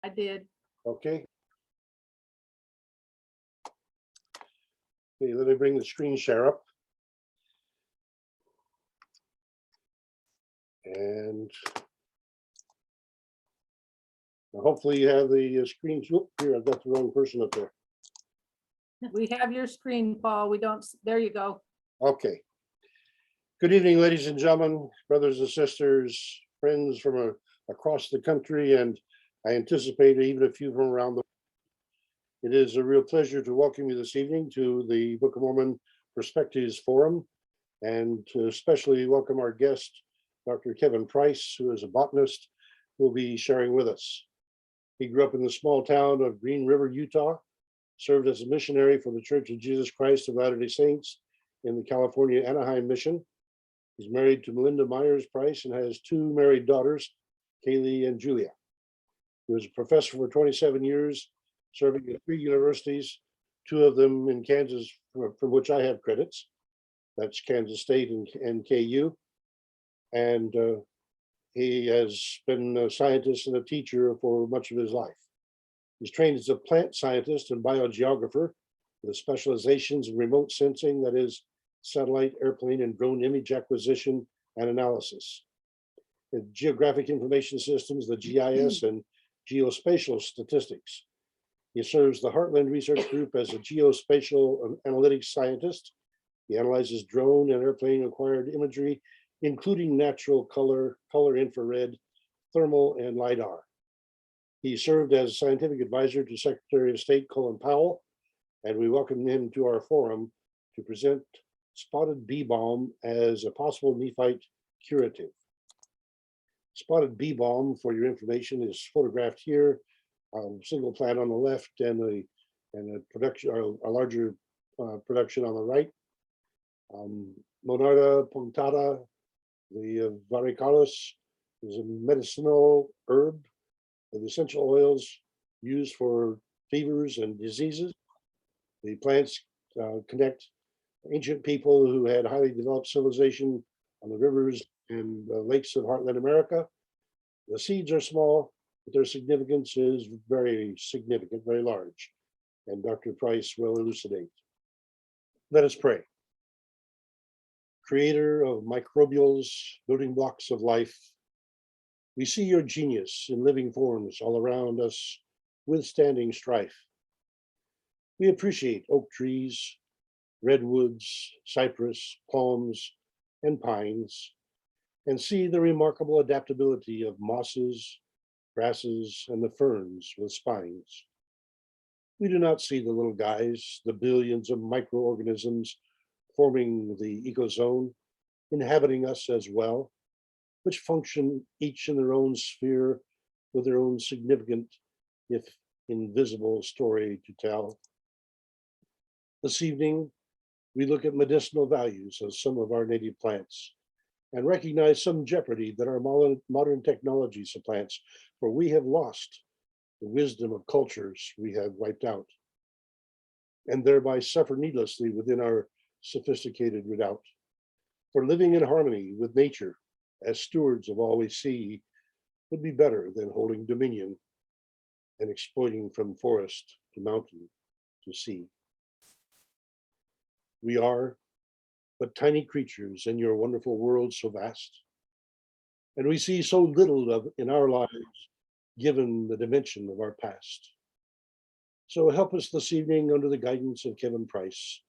I did. Okay. Okay, let me bring the screen share up. And hopefully you have the screen. Whoop, here, I've got the wrong person up there. We have your screen, Paul. We don't, there you go. Okay. Good evening, ladies and gentlemen, brothers and sisters, friends from across the country, and I anticipate even a few from around the world. It is a real pleasure to welcome you this evening to the Book of Mormon Perspectives Forum, and to especially welcome our guest, Dr. Kevin Price, who is a botanist, who will be sharing with us. He grew up in the small town of Green River, Utah, served as a missionary for the Church of Jesus Christ of Latter-day Saints in the California Anaheim Mission. He's married to Melinda Myers Price and has two married daughters, Kaylee and Julia. He was a professor for 27 years, serving at 3 universities, 2 of them in Kansas, from which I have credits. That's Kansas State and KU. And he has been a scientist and a teacher for much of his life. He's trained as a plant scientist and biogeographer with specializations in remote sensing, that is, satellite, airplane, and drone image acquisition and analysis. In geographic information systems, the GIS, and geospatial statistics. He serves the Heartland Research Group as a geospatial analytics scientist. He analyzes drone and airplane acquired imagery, including natural color, infrared, thermal, and LiDAR. He served as scientific advisor to Secretary of State Colin Powell, and we welcome him to our forum to present Spotted BeeBalm as a possible nephite curative. Spotted BeeBalm, for your information, is photographed here, single plant on the left and a production, a larger production on the right. Monarda punctata, the varicalis, is a medicinal herb with essential oils used for fevers and diseases. The plants connect ancient people who had highly developed civilization on the rivers and lakes of Heartland America. The seeds are small, but their significance is very significant, very large, and Dr. Price will elucidate. Let us pray. Creator of microbials, building blocks of life, we see your genius in living forms all around us, withstanding strife. We appreciate oak trees, redwoods, cypress, palms, and pines, and see the remarkable adaptability of mosses, grasses, and the ferns with spines. We do not see the little guys, the billions of microorganisms forming the ecozone, inhabiting us as well, which function each in their own sphere with their own significant, if invisible, story to tell. This evening, we look at medicinal values of some of our native plants and recognize some jeopardy that our modern technology supplants, for we have lost the wisdom of cultures we have wiped out, and thereby suffer needlessly within our sophisticated redoubt. For living in harmony with nature as stewards of all we see would be better than holding dominion and exploiting from forest to mountain to sea. We are but tiny creatures in your wonderful world so vast, and we see so little of in our lives given the dimension of our past. So help us this evening under the guidance of Kevin Price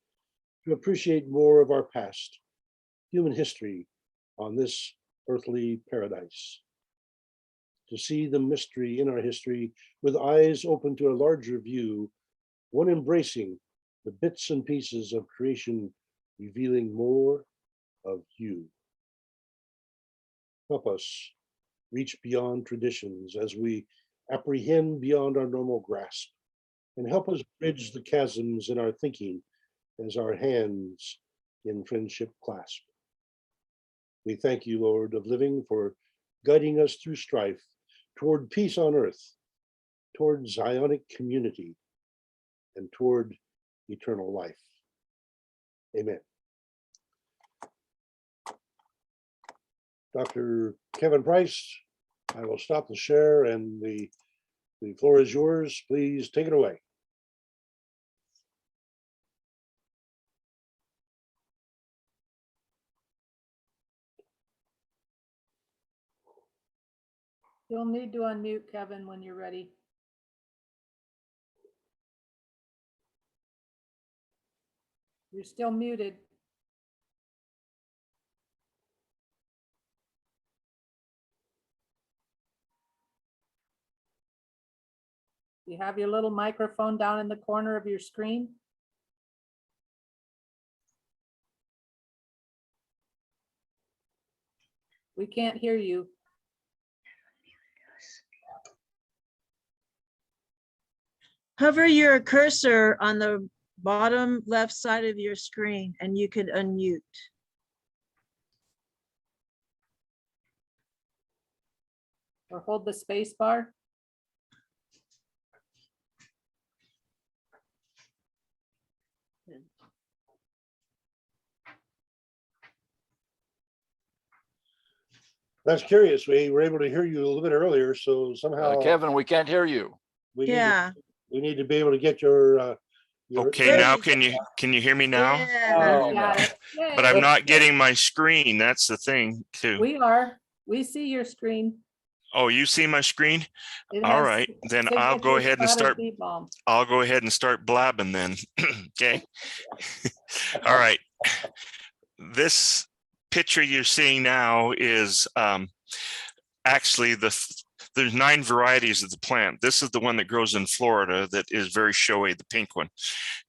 to appreciate more of our past, human history on this earthly paradise, to see the mystery in our history with eyes open to a larger view, one embracing the bits and pieces of creation, revealing more of you. Help us reach beyond traditions as we apprehend beyond our normal grasp, and help us bridge the chasms in our thinking as our hands in friendship clasp. We thank you, Lord of living, for guiding us through strife toward peace on earth, toward Zionic community, and toward eternal life. Amen. Dr. Kevin Price, I will stop the share, and the The floor is yours. Please take it away. You'll need to unmute Kevin when you're ready. You're still muted. You have your little microphone down in the corner of your screen. We can't hear you. Hover your cursor on the bottom left side of your screen and you can unmute. Or hold the space bar. That's curious. We were able to hear you a little bit earlier, so somehow Kevin, we can't hear you. we Yeah. need to be able to get your Okay, There now you can you hear me now? Yeah. Oh, Got it. Yay. But I'm not getting my screen. That's the thing too. We are. We see your screen. Oh, you see my screen? It All has right, then I'll go signature ahead and Spotted start. BeeBalm. I'll go ahead and start blabbing then. Okay. All right. This picture you're seeing now is actually there's 9 varieties of the plant. This is the one that grows in Florida that is very showy, the pink one.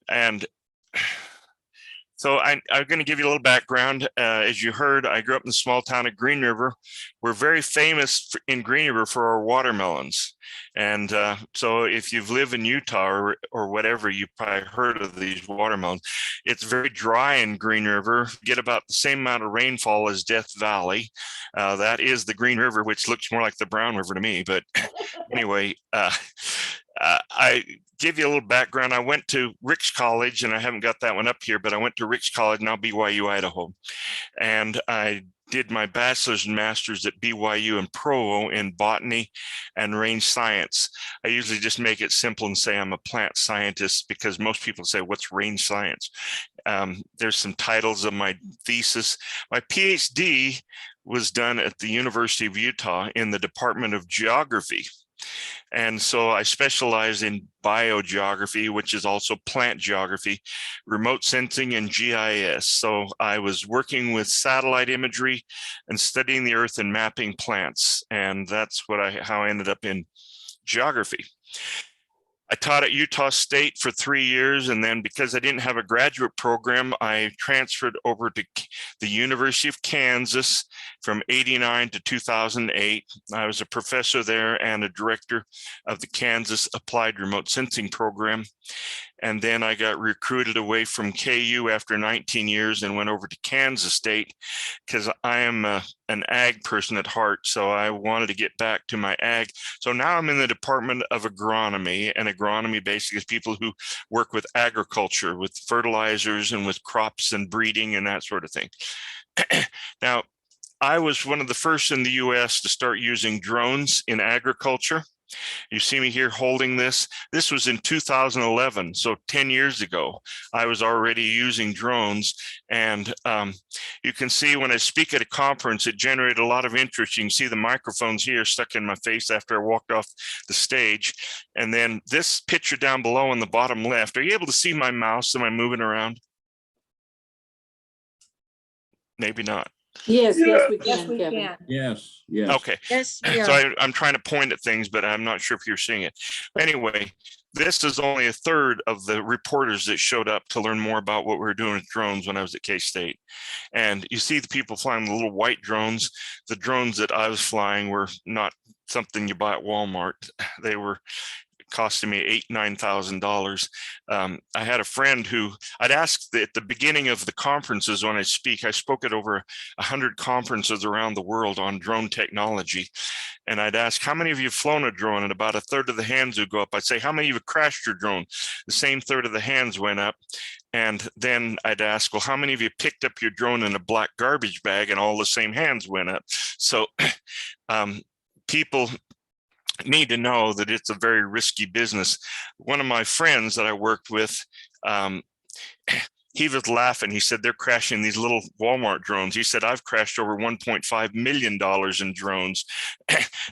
And so I'm going to give you a little background. As you heard, I grew up in the small town of Green River. We're very famous in Green River for our watermelons. And so if you've lived in Utah or whatever, you've probably heard of these watermelons. It's very dry in Green River. You get about the same amount of rainfall as Death Valley. That is the Green River, which looks more like the Brown River to me. But anyway, I give you a little background. I went to Ricks College, and I haven't got that one up here, but I went to Ricks College, now BYU, Idaho. And I did my bachelor's and master's at BYU in Provo in botany and range science. I usually just make it simple and say I'm a plant scientist because most people say, what's range science? There's some titles of my thesis. My PhD was done at the University of Utah in the Department of Geography. And so I specialize in biogeography, which is also plant geography, remote sensing, and GIS. So I was working with satellite imagery and studying the earth and mapping plants. And that's how I ended up in geography. I taught at Utah State for 3 years, and then because I didn't have a graduate program, I transferred over to the University of Kansas from '89 to 2008. I was a professor there and a director of the Kansas Applied Remote Sensing Program. And then I got recruited away from KU after 19 years and went over to Kansas State because I am an ag person at heart. So I wanted to get back to my ag. So now I'm in the Department of Agronomy, and agronomy basically is people who work with agriculture, with fertilizers and with crops and breeding and that sort of thing. Now, I was one of the first in the US to start using drones in agriculture. You see me here holding this. This was in 2011, so 10 years ago. I was already using drones, and you can see when I speak at a conference, it generated a lot of interest. You can see the microphones here stuck in my face after I walked off the stage. And then this picture down below in the bottom left, are you able to see my mouse? Am I moving around? Maybe not. Yes, yes, we Yes, can, we Kevin. can. Yes, yes. Okay. Yes, we So are. I'm trying to point at things, but I'm not sure if you're seeing it. Anyway, this is only a third of the reporters that showed up to learn more about what we were doing with drones when I was at K-State. And you see the people flying the little white drones. The drones that I was flying were not something you buy at Walmart. They were costing me $8,000-9,000. I had a friend who I'd asked at the beginning of the conferences when I speak. I spoke at over 100 conferences around the world on drone technology. And I'd ask, how many of you have flown a drone? And about a third of the hands would go up. I'd say, how many of you have crashed your drone? The same third of the hands went up. And then I'd ask, well, how many of you picked up your drone in a black garbage bag? And all the same hands went up. So people need to know that it's a very risky business. One of my friends that I worked with, he was laughing. He said, they're crashing these little Walmart drones. He said, I've crashed over $1.5 million in drones.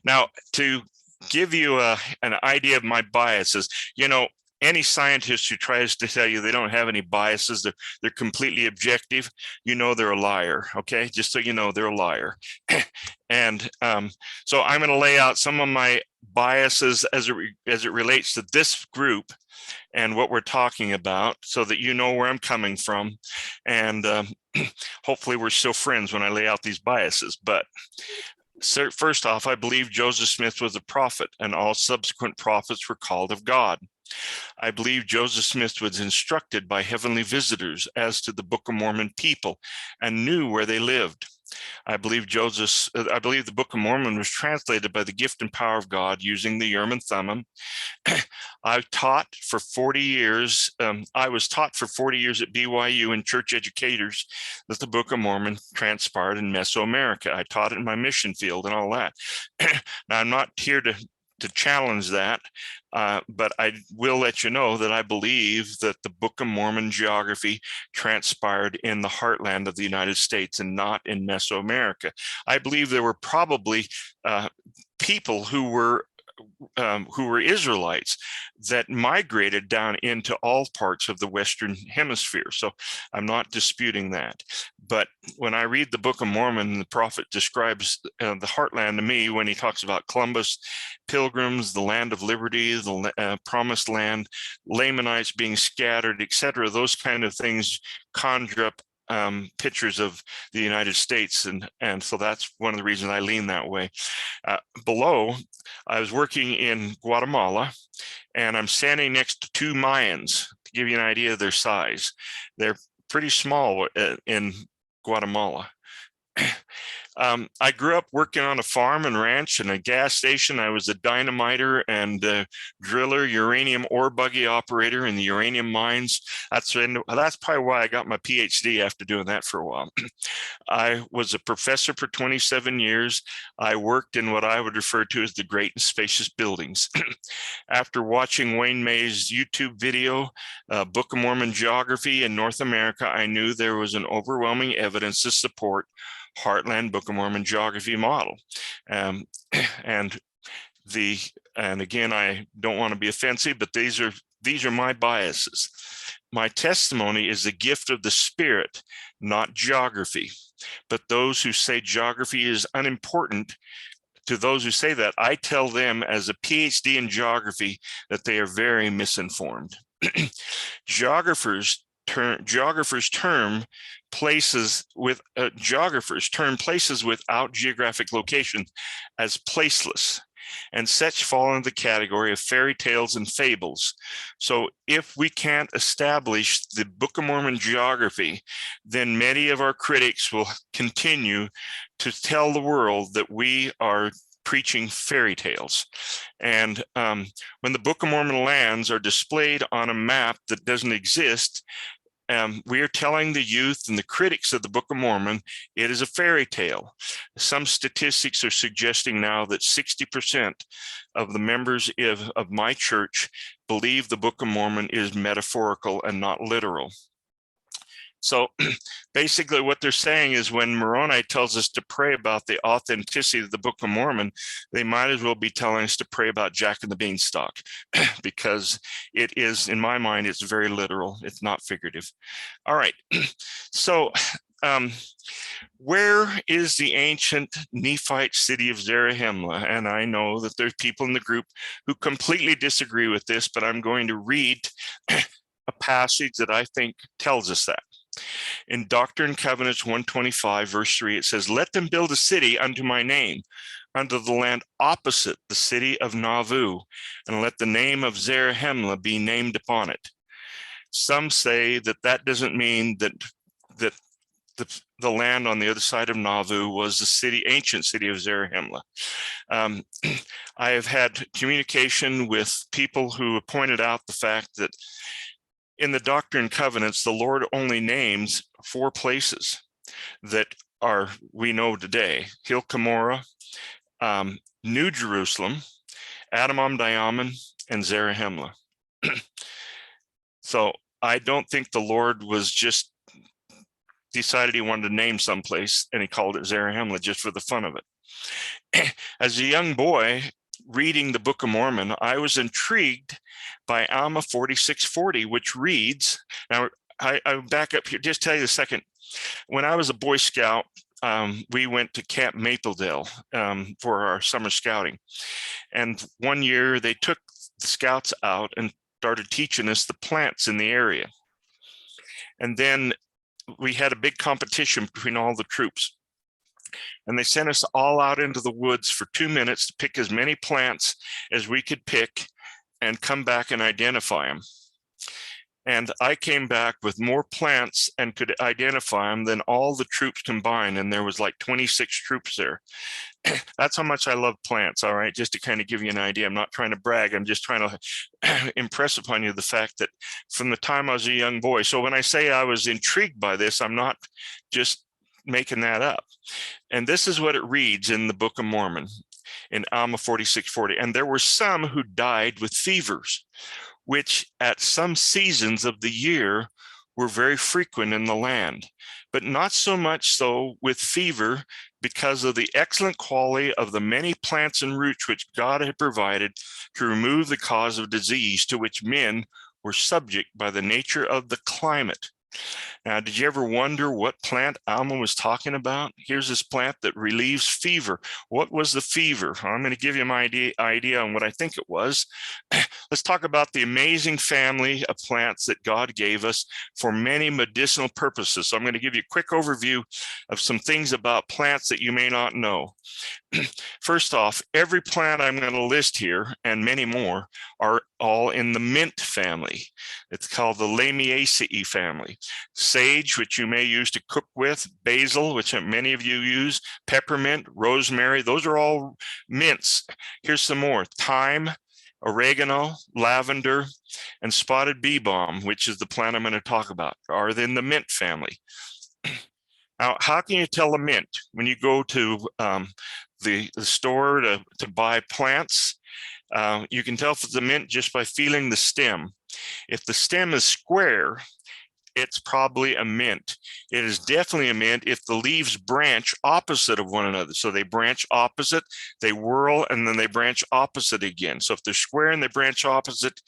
Now, to give you an idea of my biases, any scientist who tries to tell you they don't have any biases, they're completely objective, they're a liar. Okay, just so you know, they're a liar. And so I'm going to lay out some of my biases as it relates to this group and what we're talking about, so that you know where I'm coming from. And hopefully we're still friends when I lay out these biases. But first off, I believe Joseph Smith was a prophet, and all subsequent prophets were called of God. I believe Joseph Smith was instructed by heavenly visitors as to the Book of Mormon people and knew where they lived. I believe the Book of Mormon was translated by the gift and power of God using the Urim and Thummim. I was taught for 40 years at BYU in church educators that the Book of Mormon transpired in Mesoamerica. I taught it in my mission field and all that. Now, I'm not here to challenge that, but I will let you know that I believe that the Book of Mormon geography transpired in the heartland of the United States and not in Mesoamerica. I believe there were probably people who were Israelites that migrated down into all parts of the Western Hemisphere. So I'm not disputing that. But when I read the Book of Mormon, the prophet describes the heartland to me when he talks about Columbus, pilgrims, the land of liberty, the promised land, Lamanites being scattered, etc. Those kind of things conjure up pictures of the United States, and so that's one of the reasons I lean that way. Below, I was working in Guatemala, and I'm standing next to two Mayans to give you an idea of their size. They're pretty small in Guatemala. I grew up working on a farm and ranch and a gas station. I was a dynamiter and driller, uranium ore buggy operator in the uranium mines. That's probably why I got my PhD after doing that for a while. I was a professor for 27 years. I worked in what I would refer to as the great and spacious buildings. After watching Wayne May's YouTube video, Book of Mormon Geography in North America, I knew there was an overwhelming evidence to support Heartland Book of Mormon geography model. And again, I don't want to be offensive, but these are my biases. My testimony is the gift of the Spirit, not geography. But those who say geography is unimportant, to those who say that, I tell them as a PhD in geography that they are very misinformed. Geographers term places without geographic location as placeless, and such fall into the category of fairy tales and fables. So if we can't establish the Book of Mormon geography, then many of our critics will continue to tell the world that we are preaching fairy tales. And when the Book of Mormon lands are displayed on a map that doesn't exist, we are telling the youth and the critics of the Book of Mormon it is a fairy tale. Some statistics are suggesting now that 60% of the members of my church believe the Book of Mormon is metaphorical and not literal. So basically what they're saying is when Moroni tells us to pray about the authenticity of the Book of Mormon, they might as well be telling us to pray about Jack and the Beanstalk, because it is, in my mind, it's very literal. It's not figurative. All right. So where is the ancient Nephite city of Zarahemla? And I know that there's people in the group who completely disagree with this, but I'm going to read a passage that I think tells us that. In Doctrine and Covenants 125, verse 3, it says, "Let them build a city unto my name, unto the land opposite the city of Nauvoo, and let the name of Zarahemla be named upon it." Some say that that doesn't mean that the land on the other side of Nauvoo was the ancient city of Zarahemla. I have had communication with people who have pointed out the fact that in the Doctrine and Covenants, the Lord only names 4 places that we know today: Hill Cumorah, New Jerusalem, Adamom, Diamond, and Zarahemla. So I don't think the Lord was just decided he wanted to name someplace and he called it Zarahemla just for the fun of it. As a young boy reading the Book of Mormon, I was intrigued by Alma 4640, which reads, now I back up here, just tell you a second. When I was a Boy Scout, we went to Camp Mapledale for our summer scouting. And one year they took the scouts out and started teaching us the plants in the area. And then we had a big competition between all the troops. And they sent us all out into the woods for 2 minutes to pick as many plants as we could pick and come back and identify them. And I came back with more plants and could identify them than all the troops combined. And there was like 26 troops there. That's how much I love plants. All right. Just to kind of give you an idea. I'm not trying to brag. I'm just trying to impress upon you the fact that from the time I was a young boy. So when I say I was intrigued by this, I'm not just making that up. And this is what it reads in the Book of Mormon in Alma 4640. And there were some who died with fevers, which at some seasons of the year were very frequent in the land, but not so much so with fever, because of the excellent quality of the many plants and roots which God had provided to remove the cause of disease to which men were subject by the nature of the climate. Now, did you ever wonder what plant Alma was talking about? Here's this plant that relieves fever. What was the fever? I'm going to give you my idea on what I think it was. Let's talk about the amazing family of plants that God gave us for many medicinal purposes. So I'm going to give you a quick overview of some things about plants that you may not know. First off, every plant I'm going to list here and many more are all in the mint family. It's called the Lamiaceae family. Sage, which you may use to cook with, basil, which many of you use, peppermint, rosemary, those are all mints. Here's some more: thyme, oregano, lavender, and spotted BeeBalm, which is the plant I'm going to talk about, are in the mint family. Now, how can you tell a mint? When you go to the store to buy plants, you can tell if it's a mint just by feeling the stem. If the stem is square, it's probably a mint. It is definitely a mint if the leaves branch opposite of one another. So they branch opposite, they whirl, and then they branch opposite again. So if they're square and they branch opposite,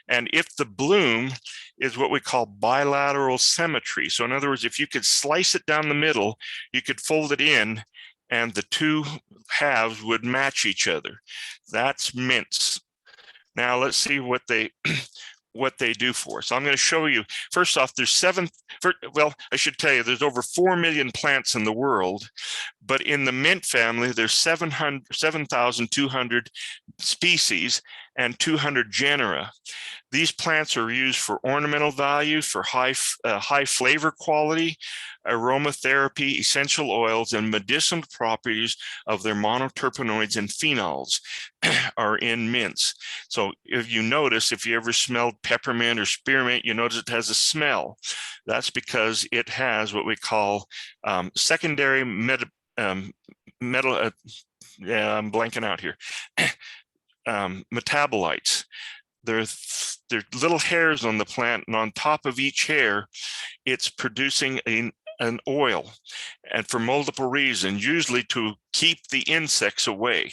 and if the bloom is what we call bilateral symmetry. So in other words, if you could slice it down the middle, you could fold it in, and the two halves would match each other. That's mints. Now let's see what they do for us. So I'm going to show you, first off, there's well, I should tell you, there's over 4 million plants in the world, but in the mint family, there's 7,200 species and 200 genera. These plants are used for ornamental value, for high flavor quality, aromatherapy, essential oils, and medicinal properties of their monoterpenoids and phenols are in mints. So if you notice, if you ever smelled peppermint or spearmint, you notice it has a smell. That's because it has what we call secondary metal, I'm blanking out here, metabolites. There's little hairs on the plant, and on top of each hair, it's producing an oil, and for multiple reasons, usually to keep the insects away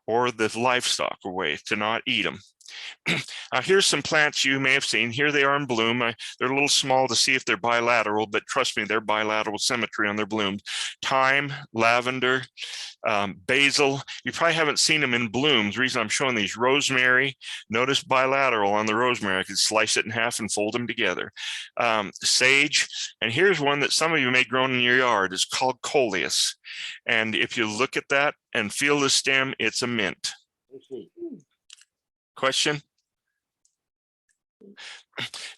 or the livestock away, to not eat them. Here's some plants you may have seen. Here they are in bloom. They're a little small to see if they're bilateral, but trust me, they're bilateral symmetry on their blooms. Thyme, lavender, basil. You probably haven't seen them in blooms. The reason I'm showing these: rosemary. Notice bilateral on the rosemary. I could slice it in half and fold them together. Sage. And here's one that some of you may grow in your yard. It's called coleus. And if you look at that and feel the stem, it's a mint. Question?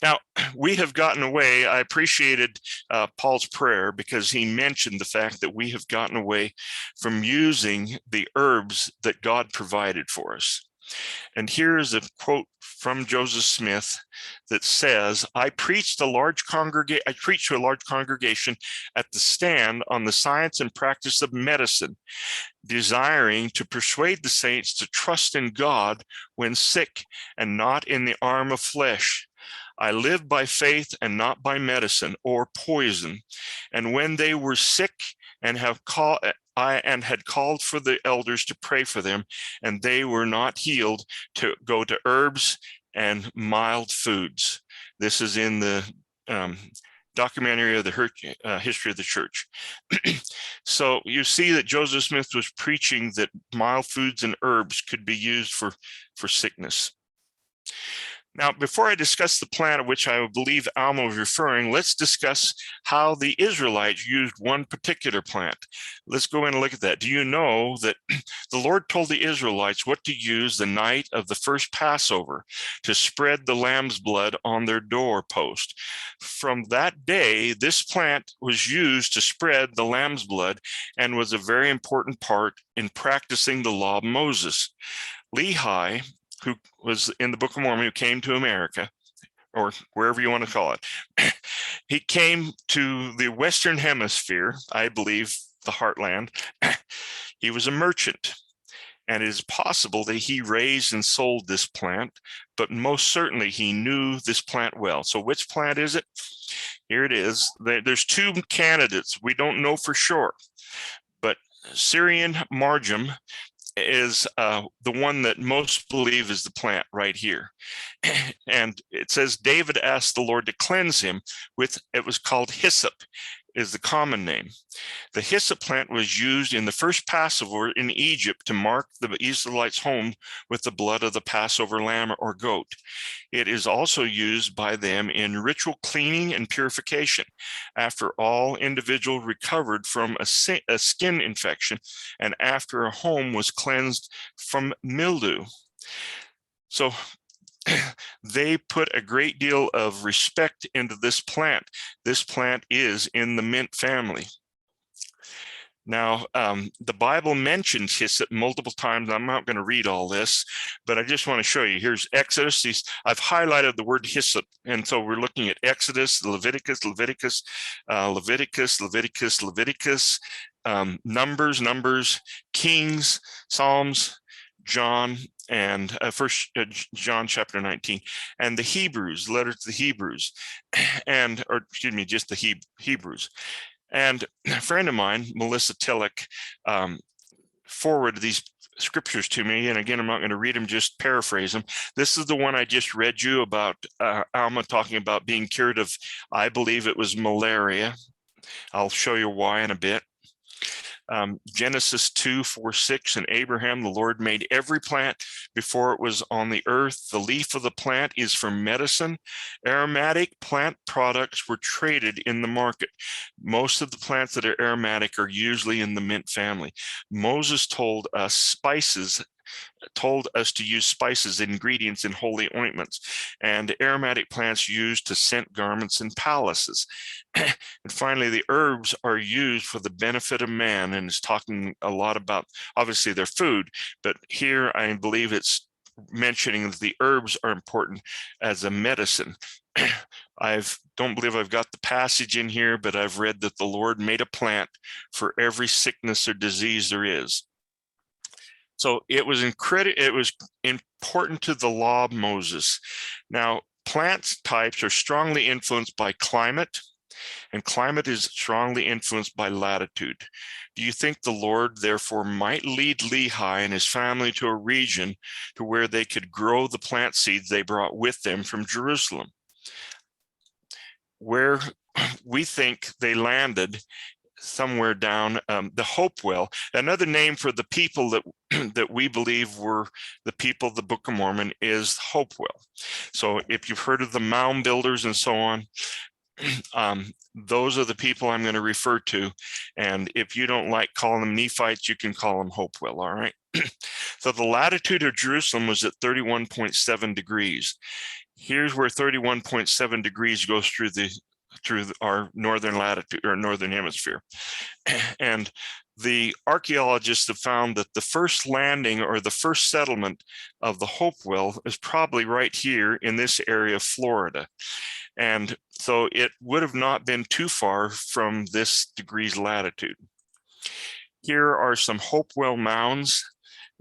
Now, we have gotten away. I appreciated Paul's prayer, because he mentioned the fact that we have gotten away from using the herbs that God provided for us. And here is a quote from Joseph Smith that says, I preached to a large congregation at the stand on the science and practice of medicine, desiring to persuade the saints to trust in God when sick and not in the arm of flesh. I live by faith and not by medicine or poison. And when they were sick and had called for the elders to pray for them, and they were not healed, to go to herbs and mild foods. This is in the documentary of the history of the church. So you see that Joseph Smith was preaching that mild foods and herbs could be used for sickness. Now, before I discuss the plant of which I believe Alma was referring, let's discuss how the Israelites used one particular plant. Let's go in and look at that. Do you know that the Lord told the Israelites what to use the night of the first Passover to spread the lamb's blood on their doorpost? From that day, this plant was used to spread the lamb's blood and was a very important part in practicing the law of Moses. Lehi, who was in the Book of Mormon, who came to America, or wherever you want to call it. He came to the Western Hemisphere, I believe the heartland. He was a merchant, and it is possible that he raised and sold this plant, but most certainly he knew this plant well. So which plant is it? Here it is. There's two candidates. We don't know for sure, but Syrian margem is the one that most believe is the plant right here. And it says David asked the Lord to cleanse him with, it was called hyssop, is the common name. The hyssop plant was used in the first Passover in Egypt to mark the Israelites' home with the blood of the Passover lamb or goat. It is also used by them in ritual cleaning and purification after all individual recovered from a skin infection and after a home was cleansed from mildew. So they put a great deal of respect into this plant. This plant is in the mint family. Now, the Bible mentions hyssop multiple times. I'm not going to read all this, but I just want to show you. Here's Exodus. I've highlighted the word hyssop, and so we're looking at Exodus, Leviticus, Numbers, Kings, Psalms, John, and First John chapter 19, and the Hebrews, letter to the Hebrews, just the Hebrews. And a friend of mine, Melissa Tillich, forwarded these scriptures to me. And again, I'm not going to read them, just paraphrase them. This is the one I just read you about Alma talking about being cured of, I believe it was malaria. I'll show you why in a bit. Genesis 2:4-6, and Abraham, the Lord made every plant before it was on the earth. The leaf of the plant is for medicine. Aromatic plant products were traded in the market. Most of the plants that are aromatic are usually in the mint family. Moses told us to use spices, ingredients in holy ointments, and aromatic plants used to scent garments and palaces. And finally, the herbs are used for the benefit of man, and it's talking a lot about, obviously, their food, but here I believe it's mentioning that the herbs are important as a medicine. Don't believe I've got the passage in here, but I've read that the Lord made a plant for every sickness or disease there is. So it was important to the law of Moses. Now, plant types are strongly influenced by climate, and climate is strongly influenced by latitude. Do you think the Lord, therefore, might lead Lehi and his family to a region to where they could grow the plant seeds they brought with them from Jerusalem? Where we think they landed somewhere down the Hopewell, another name for the people that we believe were the people of the Book of Mormon is Hopewell. So if you've heard of the mound builders and so on, those are the people I'm going to refer to. And if you don't like calling them Nephites, you can call them Hopewell, all right? So the latitude of Jerusalem was at 31.7 degrees. Here's where 31.7 degrees goes through our northern latitude or northern hemisphere. And the archaeologists have found that the first landing or the first settlement of the Hopewell is probably right here in this area of Florida. And so it would have not been too far from this degrees latitude. Here are some Hopewell mounds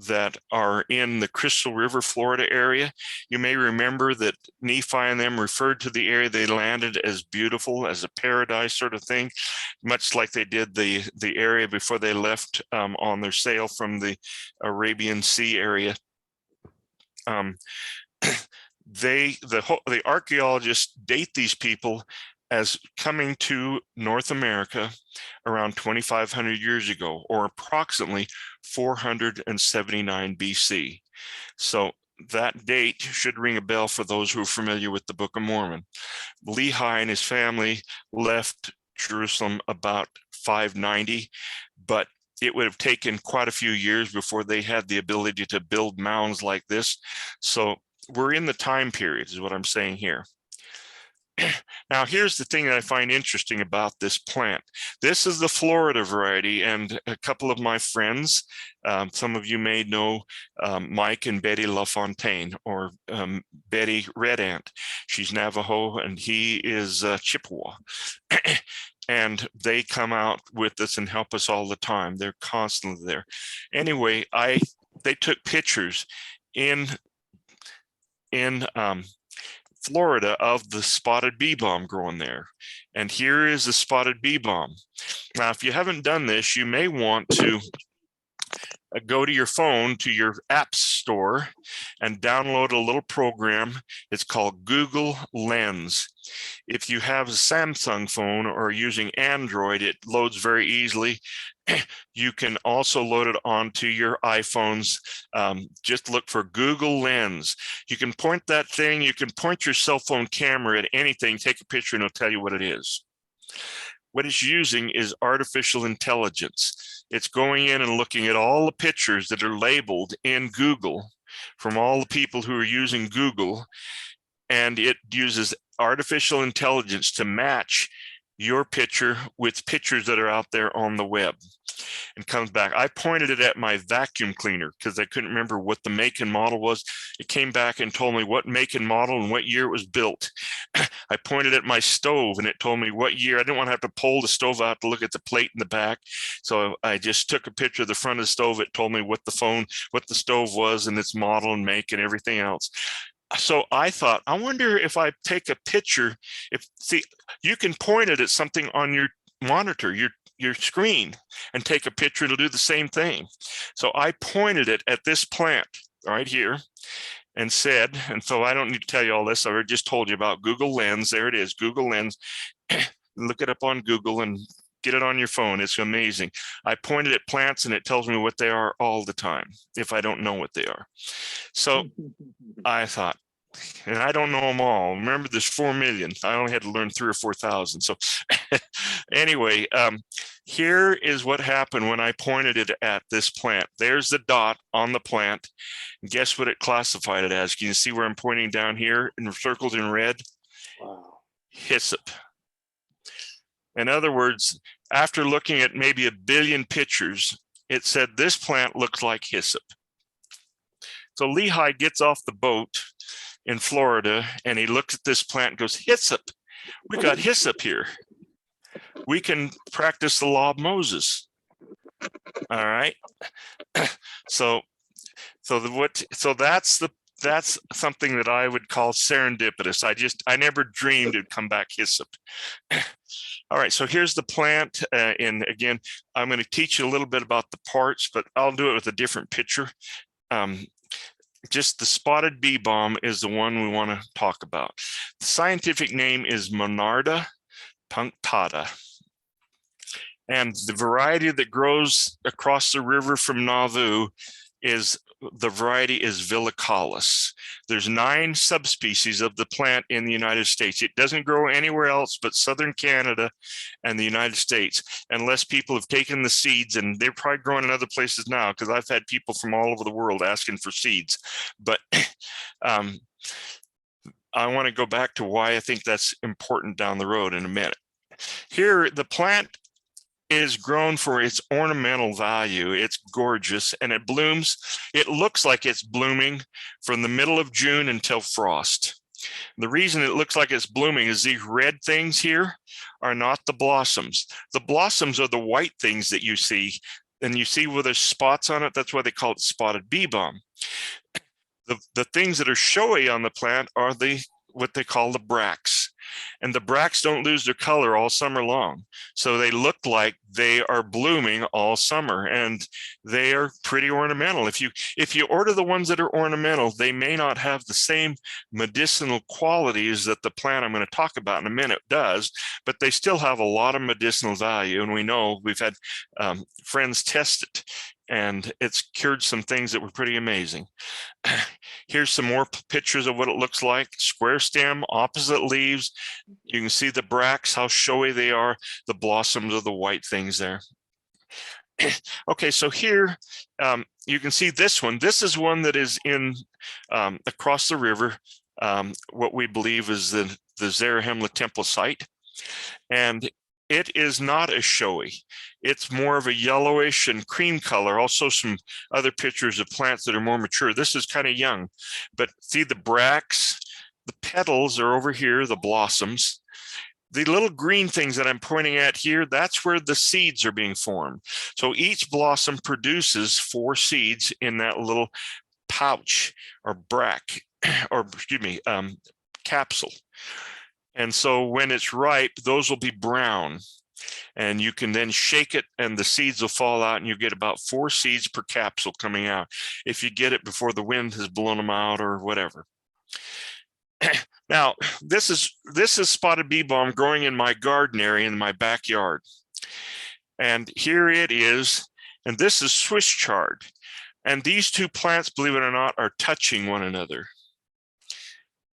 that are in the Crystal River, Florida area. You may remember that Nephi and them referred to the area they landed as beautiful, as a paradise sort of thing, much like they did the area before they left on their sail from the Arabian Sea area. The archaeologists date these people as coming to North America around 2,500 years ago, or approximately 479 BC. So that date should ring a bell for those who are familiar with the Book of Mormon. Lehi and his family left Jerusalem about 590, but it would have taken quite a few years before they had the ability to build mounds like this. So we're in the time period, is what I'm saying here. Now, here's the thing that I find interesting about this plant. This is the Florida variety, and a couple of my friends, some of you may know Mike and Betty LaFontaine, or Betty Red Ant. She's Navajo, and he is Chippewa. And they come out with us and help us all the time. They're constantly there. Anyway, they took pictures in Florida of the spotted BeeBalm growing there. And here is the spotted BeeBalm. Now, if you haven't done this, you may want to go to your phone, to your apps store, and download a little program. It's called Google Lens. If you have a Samsung phone or using Android, it loads very easily. You can also load it onto your iPhones. Just look for Google Lens. You can point that thing, you can point your cell phone camera at anything, take a picture, and it'll tell you what it is. What it's using is artificial intelligence. It's going in and looking at all the pictures that are labeled in Google from all the people who are using Google, and it uses artificial intelligence to match your picture with pictures that are out there on the web, and comes back. I pointed it at my vacuum cleaner because I couldn't remember what the make and model was. It came back and told me what make and model and what year it was built. I pointed at my stove and it told me what year. I didn't want to have to pull the stove out to look at the plate in the back. So I just took a picture of the front of the stove. It told me what the stove was and its model and make and everything else. So I thought, I wonder if I take a picture, see, you can point it at something on your monitor, your screen, and take a picture. It'll do the same thing. So I pointed it at this plant right here and said, and so I don't need to tell you all this. I already just told you about Google Lens. There it is, Google Lens. Look it up on Google and get it on your phone. It's amazing. I pointed at plants and it tells me what they are all the time if I don't know what they are. So I thought, and I don't know them all. Remember, there's 4 million. I only had to learn 3,000 or 4,000. So anyway, here is what happened when I pointed it at this plant. There's the dot on the plant. And guess what it classified it as? Can you see where I'm pointing down here and circled in red? Wow. Hyssop. In other words, after looking at maybe 1 billion pictures, it said this plant looks like hyssop. So Lehi gets off the boat in Florida and he looks at this plant and goes, hyssop, we got hyssop here. We can practice the law of Moses. All right. So that's something that I would call serendipitous. I never dreamed it'd come back hyssop. All right, so here's the plant. And again, I'm going to teach you a little bit about the parts, but I'll do it with a different picture. Just the spotted BeeBalm is the one we want to talk about. The scientific name is Monarda punctata. And the variety that grows across the river from Nauvoo the variety is villicalis. There's 9 subspecies of the plant in the United States. It doesn't grow anywhere else but southern Canada and the United States, unless people have taken the seeds, and they're probably growing in other places now because I've had people from all over the world asking for seeds. But I want to go back to why I think that's important down the road in a minute. Here, the plant is grown for its ornamental value. It's gorgeous and it blooms. It looks like it's blooming from the middle of June until frost. The reason it looks like it's blooming is these red things here are not the blossoms. The blossoms are the white things that you see, and you see where there's spots on it. That's why they call it spotted BeeBalm. The things that are showy on the plant are what they call the bracts. And the bracts don't lose their color all summer long. So they look like they are blooming all summer, and they are pretty ornamental. If you order the ones that are ornamental, they may not have the same medicinal qualities that the plant I'm going to talk about in a minute does, but they still have a lot of medicinal value. And we know we've had friends test it, and it's cured some things that were pretty amazing. Here's some more pictures of what it looks like. Square stem, opposite leaves. You can see the bracts, how showy they are. The blossoms are the white things there. Okay, so here you can see this one. This is one that is in across the river, what we believe is the Zarahemla temple site. And it is not as showy. It's more of a yellowish and cream color. Also some other pictures of plants that are more mature. This is kind of young, but see the bracts, the petals are over here, the blossoms. The little green things that I'm pointing at here, that's where the seeds are being formed. So each blossom produces 4 seeds in that little pouch or or excuse me, capsule. And so when it's ripe, those will be brown, and you can then shake it and the seeds will fall out, and you get about 4 seeds per capsule coming out if you get it before the wind has blown them out or whatever. Now, this is spotted BeeBalm growing in my garden area in my backyard. And here it is, and this is Swiss chard. And these two plants, believe it or not, are touching one another.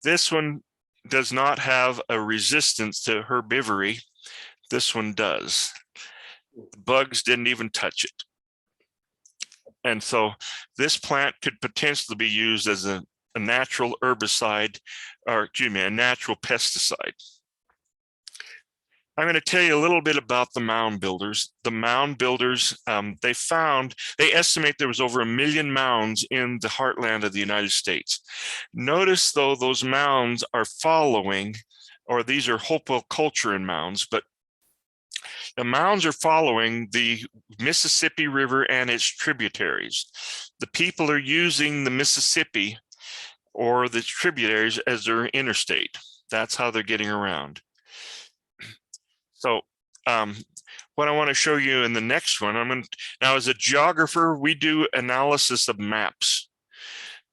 This one does not have a resistance to herbivory. This one does. The bugs didn't even touch it. And so this plant could potentially be used as a natural herbicide, or excuse me, a natural pesticide. I'm going to tell you a little bit about the mound builders. The mound builders, they estimate there was over 1 million mounds in the heartland of the United States. Notice though, those mounds are following, or these are Hopewell culture in mounds, but the mounds are following the Mississippi River and its tributaries. The people are using the Mississippi or the tributaries as their interstate. That's how they're getting around. So what I want to show you in the next one, now as a geographer, we do analysis of maps.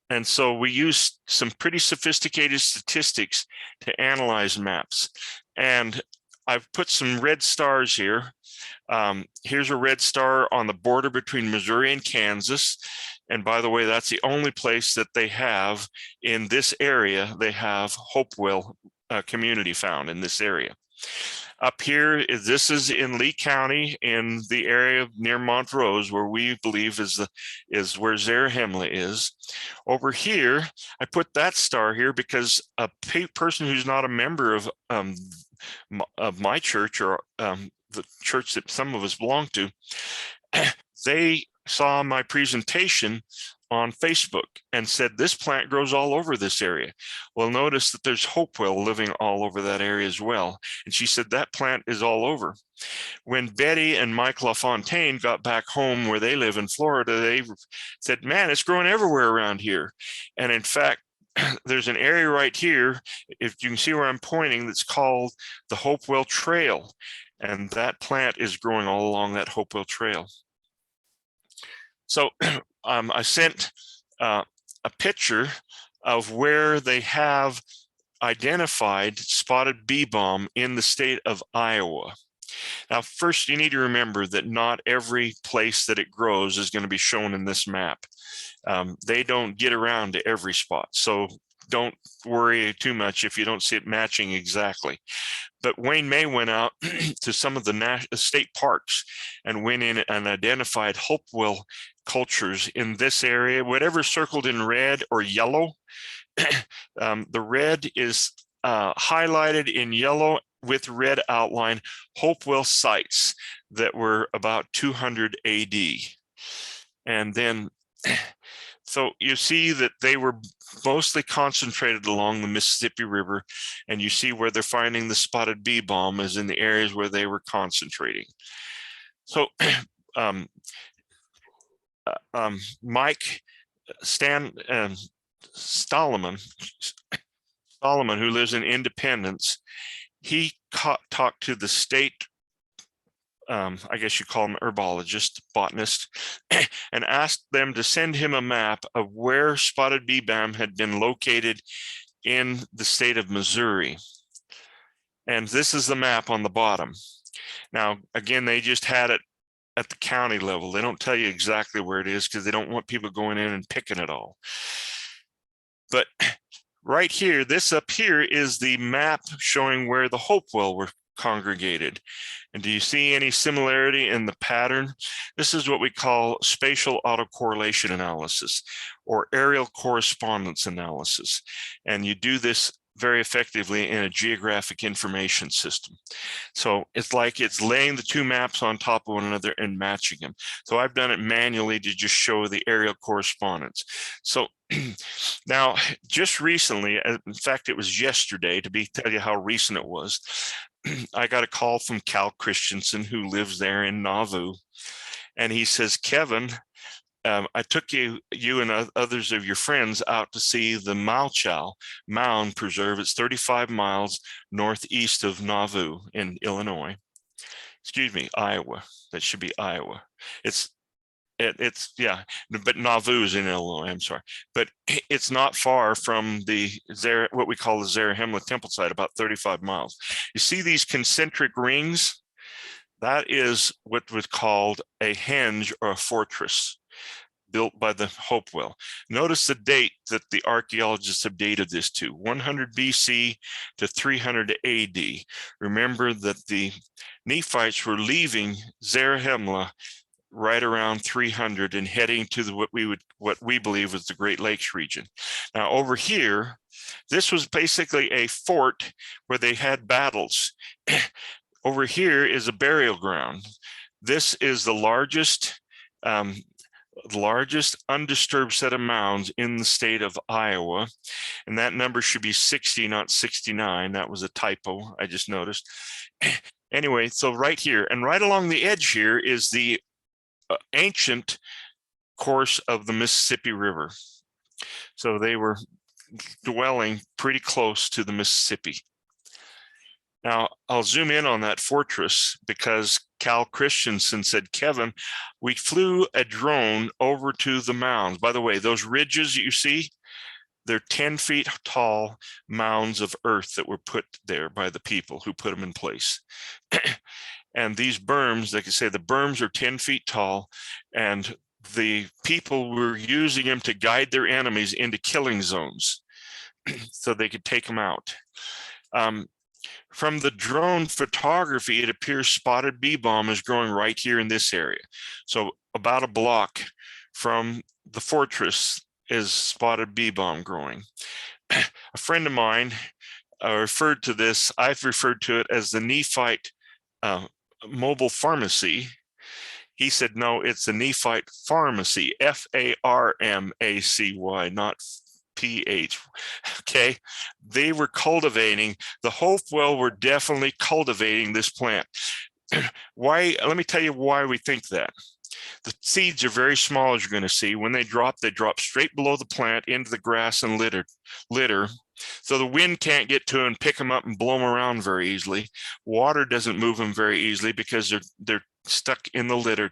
And so we use some pretty sophisticated statistics to analyze maps. And I've put some red stars here. Here's a red star on the border between Missouri and Kansas. And by the way, that's the only place that they have in this area. They have Hopewell community found in this area. Up here, this is in Lee County in the area near Montrose, where we believe is where Zarahemla is. Over here, I put that star here because a person who's not a member of my church or the church that some of us belong to, they saw my presentation on Facebook and said, this plant grows all over this area. Well, notice that there's Hopewell living all over that area as well. And she said that plant is all over. When Betty and Mike LaFontaine got back home where they live in Florida, they said, man, it's growing everywhere around here. And in fact, there's an area right here, if you can see where I'm pointing, that's called the Hopewell Trail. And that plant is growing all along that Hopewell Trail. So I sent a picture of where they have identified spotted BeeBalm in the state of Iowa. Now, first, you need to remember that not every place that it grows is going to be shown in this map. They don't get around to every spot, so don't worry too much if you don't see it matching exactly. But Wayne May went out to some of the state parks and went in and identified Hopewell cultures in this area. Whatever circled in red or yellow, the red is highlighted in yellow with red outline Hopewell sites that were about 200 AD. And then, so you see that they were mostly concentrated along the Mississippi River, and you see where they're finding the spotted BeeBalm is in the areas where they were concentrating. So Mike Solomon, who lives in Independence, he talked to the state, I guess you call him herbologist, botanist, and asked them to send him a map of where spotted BeeBalm had been located in the state of Missouri. And this is the map on the bottom. Now, again, they just had it at the county level. They don't tell you exactly where it is because they don't want people going in and picking it all. But right here, this up here is the map showing where the Hopewell were congregated. And do you see any similarity in the pattern? This is what we call spatial autocorrelation analysis or aerial correspondence analysis. And you do this very effectively in a geographic information system. So it's like it's laying the two maps on top of one another and matching them. So I've done it manually to just show the aerial correspondence. So now, just recently, in fact, it was yesterday, to tell you how recent it was, I got a call from Cal Christensen, who lives there in Nauvoo. And he says, Kevin, I took you and others of your friends out to see the Malchow Mound Preserve. It's 35 miles northeast of Nauvoo in Illinois. Excuse me, Iowa. That should be Iowa. It's yeah, but Nauvoo is in Illinois. I'm sorry, but it's not far from the what we call the Zarahemla temple site, about 35 miles. You see these concentric rings? That is what was called a henge or a fortress built by the Hopewell. Notice the date that the archaeologists have dated this to, 100 BC to 300 AD. Remember that the Nephites were leaving Zarahemla right around 300 and heading to what we believe was the Great Lakes region. Now over here, this was basically a fort where they had battles. Over here is a burial ground. This is the largest undisturbed set of mounds in the state of Iowa. And that number should be 60, not 69. That was a typo, I just noticed. Anyway, so right here and right along the edge here is the ancient course of the Mississippi River. So they were dwelling pretty close to the Mississippi. Now, I'll zoom in on that fortress because Cal Christensen said, Kevin, we flew a drone over to the mounds. By the way, those ridges you see, they're 10 feet tall mounds of earth that were put there by the people who put them in place. And these berms, like I say, the berms are 10 feet tall, and the people were using them to guide their enemies into killing zones so they could take them out. From the drone photography, it appears spotted BeeBalm is growing right here in this area. So about a block from the fortress is spotted BeeBalm growing. A friend of mine referred to this, I've referred to it as the Nephite mobile pharmacy. He said, no, it's the Nephite pharmacy, F-A-R-M-A-C-Y, not P-H. Okay, they were cultivating, the Hopewell were definitely cultivating this plant. Why? Let me tell you why we think that. The seeds are very small, as you're going to see. When they drop straight below the plant into the grass and litter. So the wind can't get to them and pick them up and blow them around very easily. Water doesn't move them very easily because they're stuck in the litter.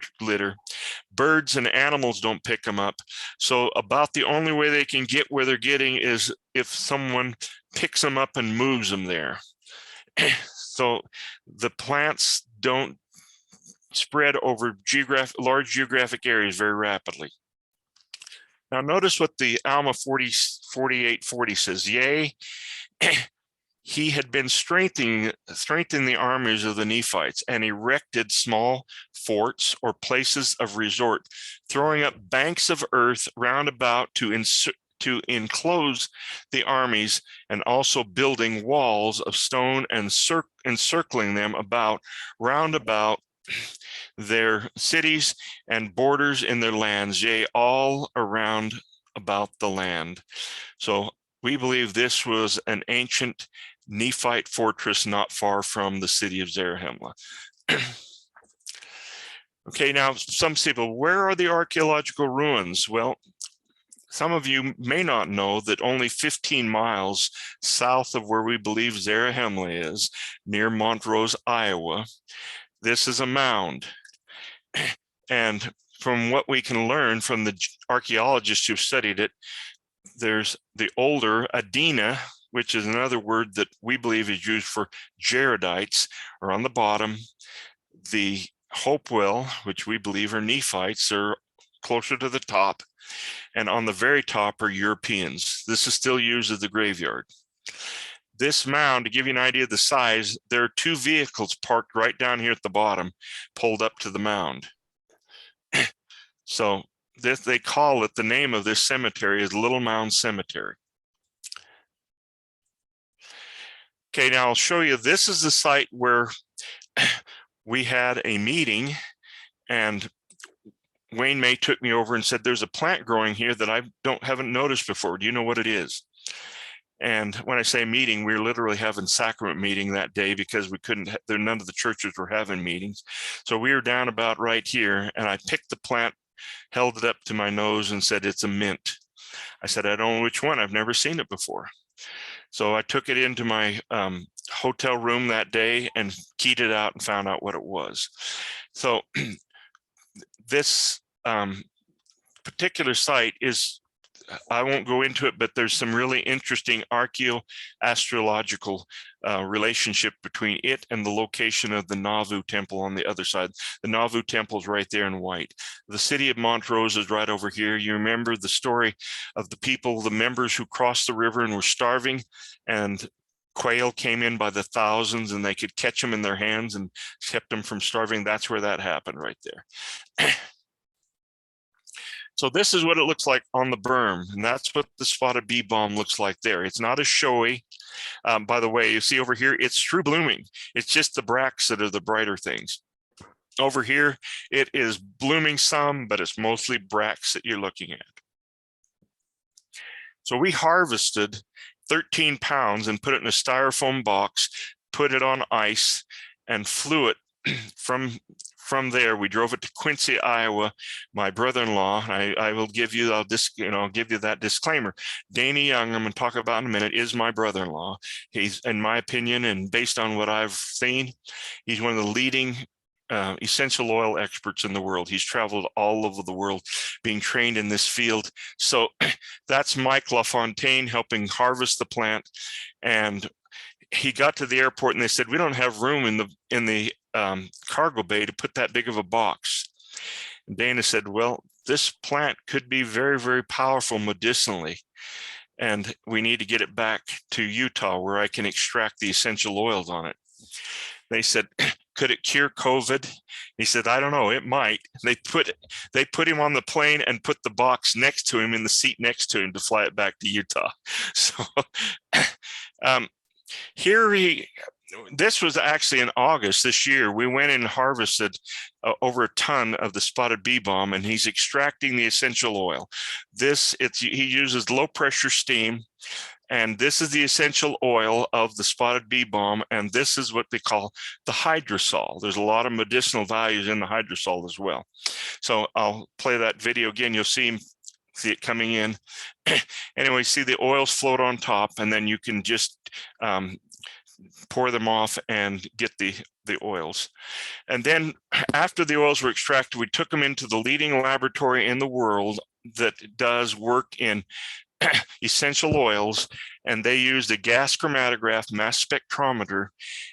Birds and animals don't pick them up. So about the only way they can get where they're getting is if someone picks them up and moves them there. So the plants don't spread over large geographic areas very rapidly. Now notice what the Alma 4840 says. Yea, he had been strengthening the armies of the Nephites and erected small forts or places of resort, throwing up banks of earth round about to to enclose the armies and also building walls of stone and encircling them round about their cities and borders in their lands, yea, all around about the land. So we believe this was an ancient Nephite fortress not far from the city of Zarahemla. Okay, now some people, where are the archaeological ruins? Well, some of you may not know that only 15 miles south of where we believe Zarahemla is, near Montrose, Iowa, this is a mound. And from what we can learn from the archaeologists who've studied it, there's the older Adena, which is another word that we believe is used for Jaredites, are on the bottom. The Hopewell, which we believe are Nephites, are closer to the top. And on the very top are Europeans. This is still used as the graveyard. This mound, to give you an idea of the size, there are 2 vehicles parked right down here at the bottom, pulled up to the mound. So this, they call it, the name of this cemetery is Little Mound Cemetery. Okay, now I'll show you, this is the site where we had a meeting, and Wayne May took me over and said, there's a plant growing here that I haven't noticed before. Do you know what it is? And when I say meeting, we were literally having sacrament meeting that day because we couldn't, none of the churches were having meetings. So we were down about right here, and I picked the plant, held it up to my nose and said, it's a mint. I said, I don't know which one. I've never seen it before. So I took it into my hotel room that day and keyed it out and found out what it was. So this particular site is, I won't go into it, but there's some really interesting archaeoastrological relationship between it and the location of the Nauvoo temple on the other side. The Nauvoo temple is right there in white. The city of Montrose is right over here. You remember the story of the people, the members who crossed the river and were starving, and quail came in by the thousands and they could catch them in their hands and kept them from starving. That's where that happened right there. So this is what it looks like on the berm, and that's what the spotted BeeBalm looks like there. It's not as showy. By the way, you see over here, it's true blooming. It's just the bracts that are the brighter things. Over here, it is blooming some, but it's mostly bracts that you're looking at. So we harvested 13 pounds and put it in a styrofoam box, put it on ice, and flew it from there. We drove it to Quincy, Iowa. My brother-in-law, I will give you, I'll give you that disclaimer. Danny Young, I'm going to talk about in a minute, is my brother-in-law. He's, in my opinion, and based on what I've seen, he's one of the leading essential oil experts in the world. He's traveled all over the world being trained in this field. So that's Mike LaFontaine helping harvest the plant. And he got to the airport and they said, we don't have room in the cargo bay to put that big of a box. And Dana said, well, this plant could be very, very powerful medicinally, and we need to get it back to Utah where I can extract the essential oils on it. They said, could it cure COVID? He said, I don't know, it might. They put him on the plane and put the box next to him in the seat next to him to fly it back to Utah. So this was actually in August this year. We went in and harvested over a ton of the spotted BeeBalm, and he's extracting the essential oil. He uses low pressure steam, and this is the essential oil of the spotted BeeBalm, and this is what they call the hydrosol. There's a lot of medicinal values in the hydrosol as well. So I'll play that video again. You'll see it coming in. Anyway, see the oils float on top, and then you can just pour them off and get the oils. And then after the oils were extracted, we took them into the leading laboratory in the world that does work in essential oils, and they used a gas chromatograph mass spectrometer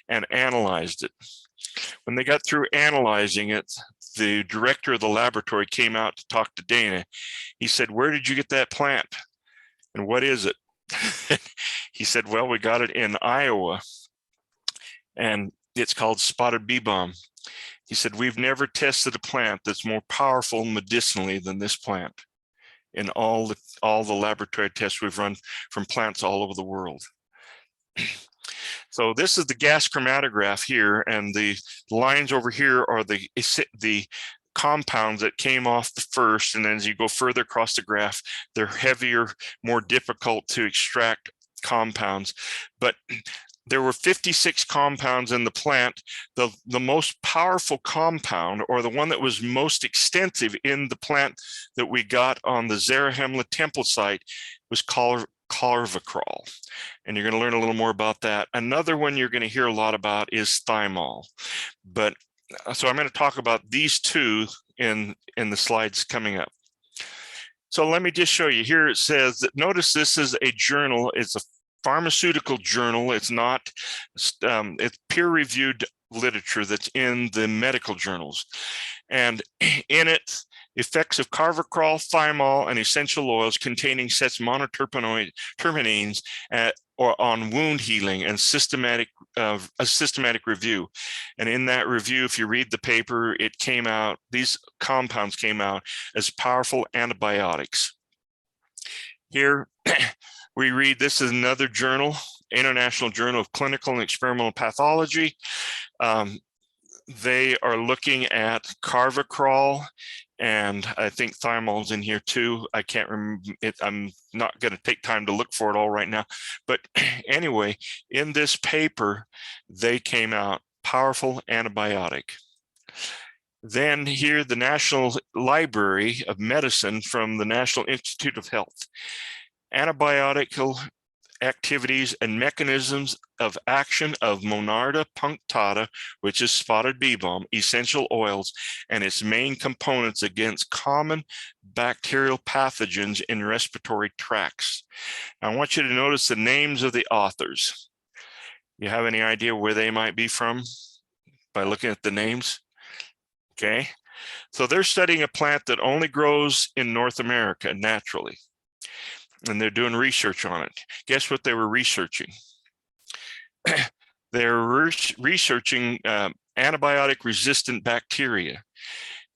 and analyzed it. When they got through analyzing it, the director of the laboratory came out to talk to Dana. He said, where did you get that plant? And what is it? He said, well, we got it in Iowa, and it's called spotted BeeBalm. He said, we've never tested a plant that's more powerful medicinally than this plant. in all the laboratory tests we've run from plants all over the world. So this is the gas chromatograph here, and the lines over here are the compounds that came off the first, and then as you go further across the graph, they're heavier, more difficult to extract compounds. But there were 56 compounds in the plant. The most powerful compound, or the one that was most extensive in the plant that we got on the Zarahemla temple site, was carvacrol. And you're going to learn a little more about that. Another one you're going to hear a lot about is thymol. But so I'm going to talk about these two in the slides coming up. So let me just show you here. It says that, notice this is a journal. It's a pharmaceutical journal. It's not, it's peer-reviewed literature that's in the medical journals. And in it, effects of carvacrol, thymol, and essential oils containing such monoterpenes or on wound healing and a systematic review. And in that review, if you read the paper, it came out, these compounds came out as powerful antibiotics. Here we read, this is another journal, International Journal of Clinical and Experimental Pathology. They are looking at carvacrol, and I think thymol's in here too. I can't remember it. I'm not going to take time to look for it all right now. But anyway, in this paper, they came out powerful antibiotic. Then here, the National Library of Medicine from the National Institute of Health. Antibiotical activities and mechanisms of action of Monarda punctata, which is spotted BeeBalm, essential oils, and its main components against common bacterial pathogens in respiratory tracts. I want you to notice the names of the authors. You have any idea where they might be from by looking at the names? Okay, so they're studying a plant that only grows in North America naturally, and they're doing research on it. Guess what they were researching? They're researching antibiotic-resistant bacteria.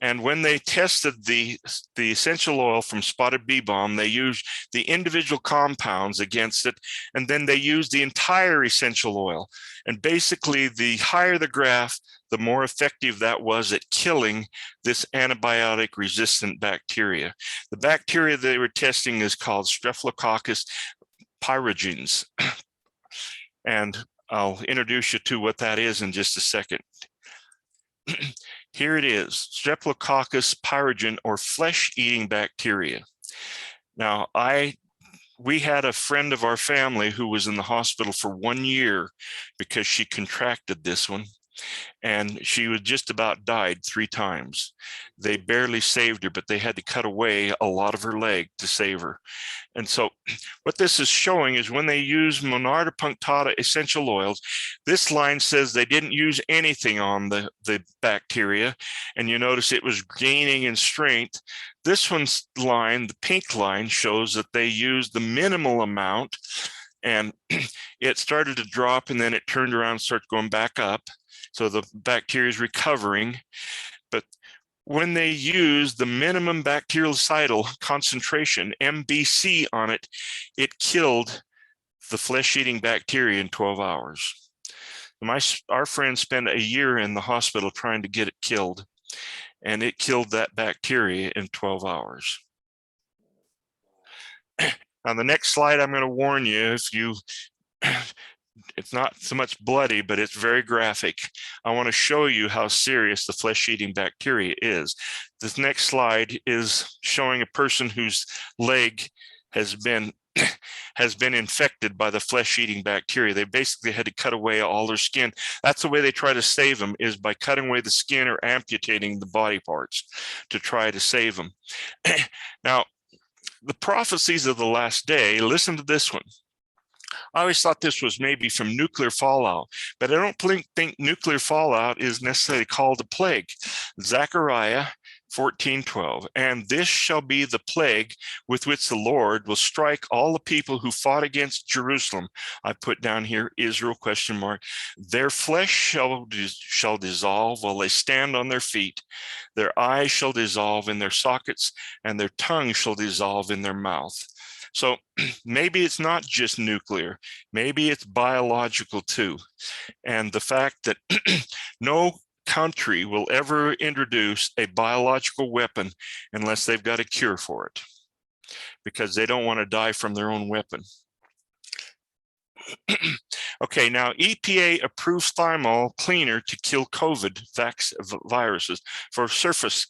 And when they tested the essential oil from Spotted BeeBalm, they used the individual compounds against it, and then they used the entire essential oil. And basically, the higher the graph, the more effective that was at killing this antibiotic-resistant bacteria. The bacteria they were testing is called Staphylococcus pyogenes. And I'll introduce you to what that is in just a second. Here it is, Staphylococcus pyogenes, or flesh-eating bacteria. Now, we had a friend of our family who was in the hospital for 1 year because she contracted this one, and she was just about died 3 times. They barely saved her, but they had to cut away a lot of her leg to save her. And so what this is showing is when they use Monarda punctata essential oils, this line says they didn't use anything on the bacteria, and you notice it was gaining in strength. This one's line, the pink line, shows that they used the minimal amount, and it started to drop, and then it turned around and started going back up. So the bacteria is recovering. But when they use the minimum bactericidal concentration, MBC, on it, it killed the flesh-eating bacteria in 12 hours. Our friend spent a year in the hospital trying to get it killed, and it killed that bacteria in 12 hours. On the next slide, I'm going to warn you, it's not so much bloody, but it's very graphic. I want to show you how serious the flesh-eating bacteria is. This next slide is showing a person whose leg has been infected by the flesh-eating bacteria. They basically had to cut away all their skin. That's the way they try to save them, is by cutting away the skin or amputating the body parts to try to save them. Now, the prophecies of the last day, listen to this one. I always thought this was maybe from nuclear fallout, but I don't think nuclear fallout is necessarily called a plague. Zechariah 14:12. And this shall be the plague with which the Lord will strike all the people who fought against Jerusalem. I put down here Israel ? Their flesh shall dissolve while they stand on their feet. Their eyes shall dissolve in their sockets, and their tongue shall dissolve in their mouth. So maybe it's not just nuclear, maybe it's biological too. And the fact that no country will ever introduce a biological weapon unless they've got a cure for it, because they don't want to die from their own weapon. Okay, now EPA approves thymol cleaner to kill COVID viruses for surface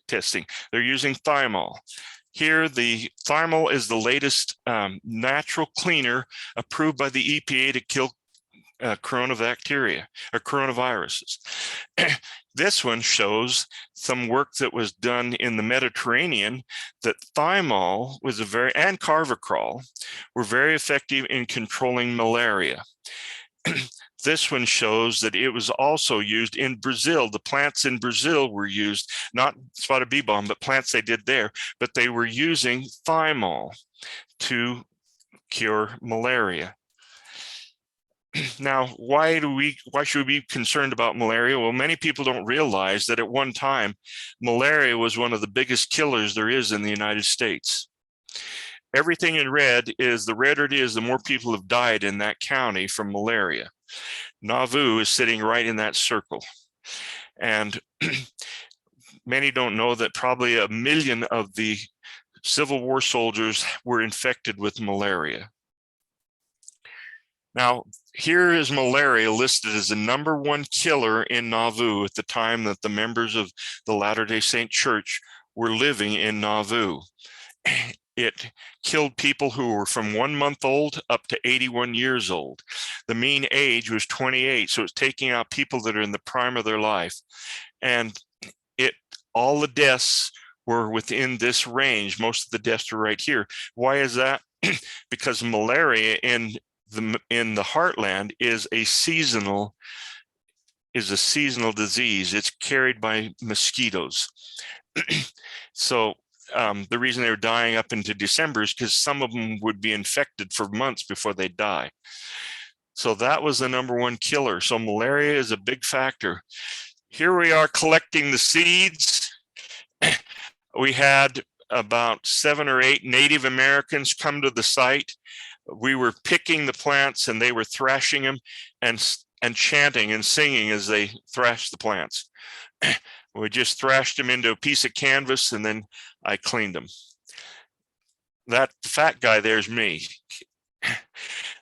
testing. They're using thymol. Here, the thymol is the latest natural cleaner approved by the EPA to kill coronabacteria or coronaviruses. This one shows some work that was done in the Mediterranean, that thymol was and carvacrol were very effective in controlling malaria. This one shows that it was also used in Brazil. The plants in Brazil were used, not spotted BeeBalm, but plants they did there, but they were using thymol to cure malaria. Now, why should we be concerned about malaria? Well, many people don't realize that at one time, malaria was one of the biggest killers there is in the United States. Everything in red is, the redder it is, the more people have died in that county from malaria. Nauvoo is sitting right in that circle. And many don't know that probably 1 million of the Civil War soldiers were infected with malaria. Now, here is malaria listed as the #1 killer in Nauvoo at the time that the members of the Latter-day Saint Church were living in Nauvoo. It killed people who were from 1 month old up to 81 years old. The mean age was 28, so it's taking out people that are in the prime of their life. And all the deaths were within this range. Most of the deaths are right here. Why is that? Because malaria in the heartland is a seasonal disease. It's carried by mosquitoes. So the reason they were dying up into December is because some of them would be infected for months before they die. So that was the #1 killer. So malaria is a big factor. Here we are collecting the seeds. We had about 7 or 8 Native Americans come to the site. We were picking the plants and they were thrashing them and chanting and singing as they thrashed the plants. We just thrashed them into a piece of canvas and then I cleaned them. That fat guy there's me.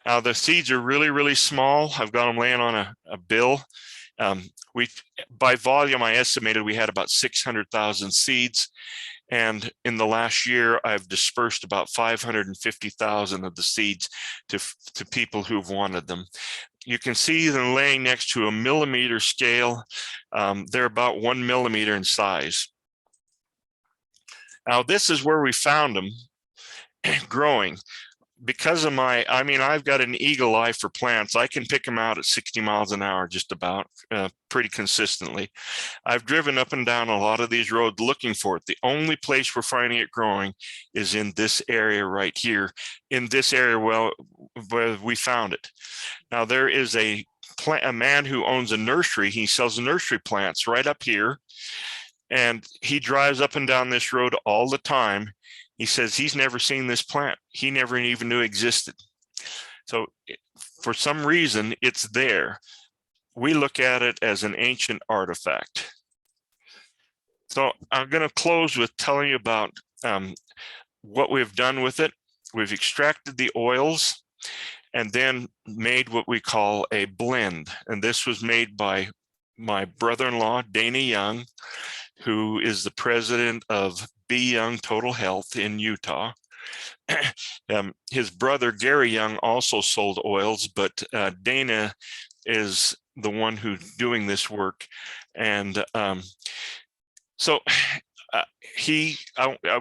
Now the seeds are really, really small. I've got them laying on a bill. By volume, I estimated we had about 600,000 seeds. And in the last year, I've dispersed about 550,000 of the seeds to people who've wanted them. You can see them laying next to a millimeter scale. They're about 1 millimeter in size. Now, this is where we found them growing. Because of I've got an eagle eye for plants. I can pick them out at 60 miles an hour, just about pretty consistently. I've driven up and down a lot of these roads looking for it. The only place we're finding it growing is in this area right here. In this area, where we found it. Now there is a man who owns a nursery. He sells nursery plants right up here. And he drives up and down this road all the time. He says he's never seen this plant. He never even knew existed. So for some reason, it's there. We look at it as an ancient artifact. So I'm going to close with telling you about what we've done with it. We've extracted the oils and then made what we call a blend. And this was made by my brother-in-law, Dana Young, who is the president of B. Young Total Health in Utah. His brother, Gary Young, also sold oils, but Dana is the one who's doing this work. And I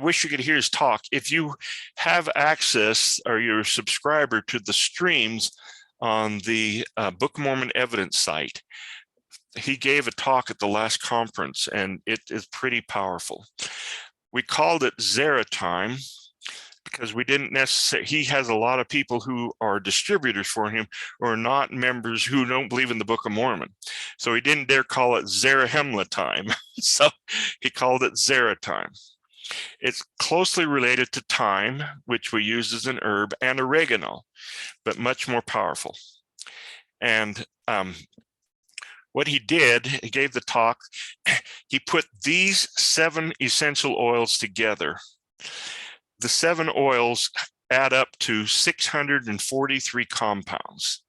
wish you could hear his talk. If you have access or you're a subscriber to the streams on the Book of Mormon evidence site, he gave a talk at the last conference, and it is pretty powerful. We called it Zaratime because we didn't necessarily, he has a lot of people who are distributors for him who are not members, who don't believe in the Book of Mormon. So he didn't dare call it Zarahemla time. So he called it Zaratime. It's closely related to thyme, which we use as an herb, and oregano, but much more powerful. And what he did, he gave the talk, he put these 7 essential oils together. The 7 oils add up to 643 compounds,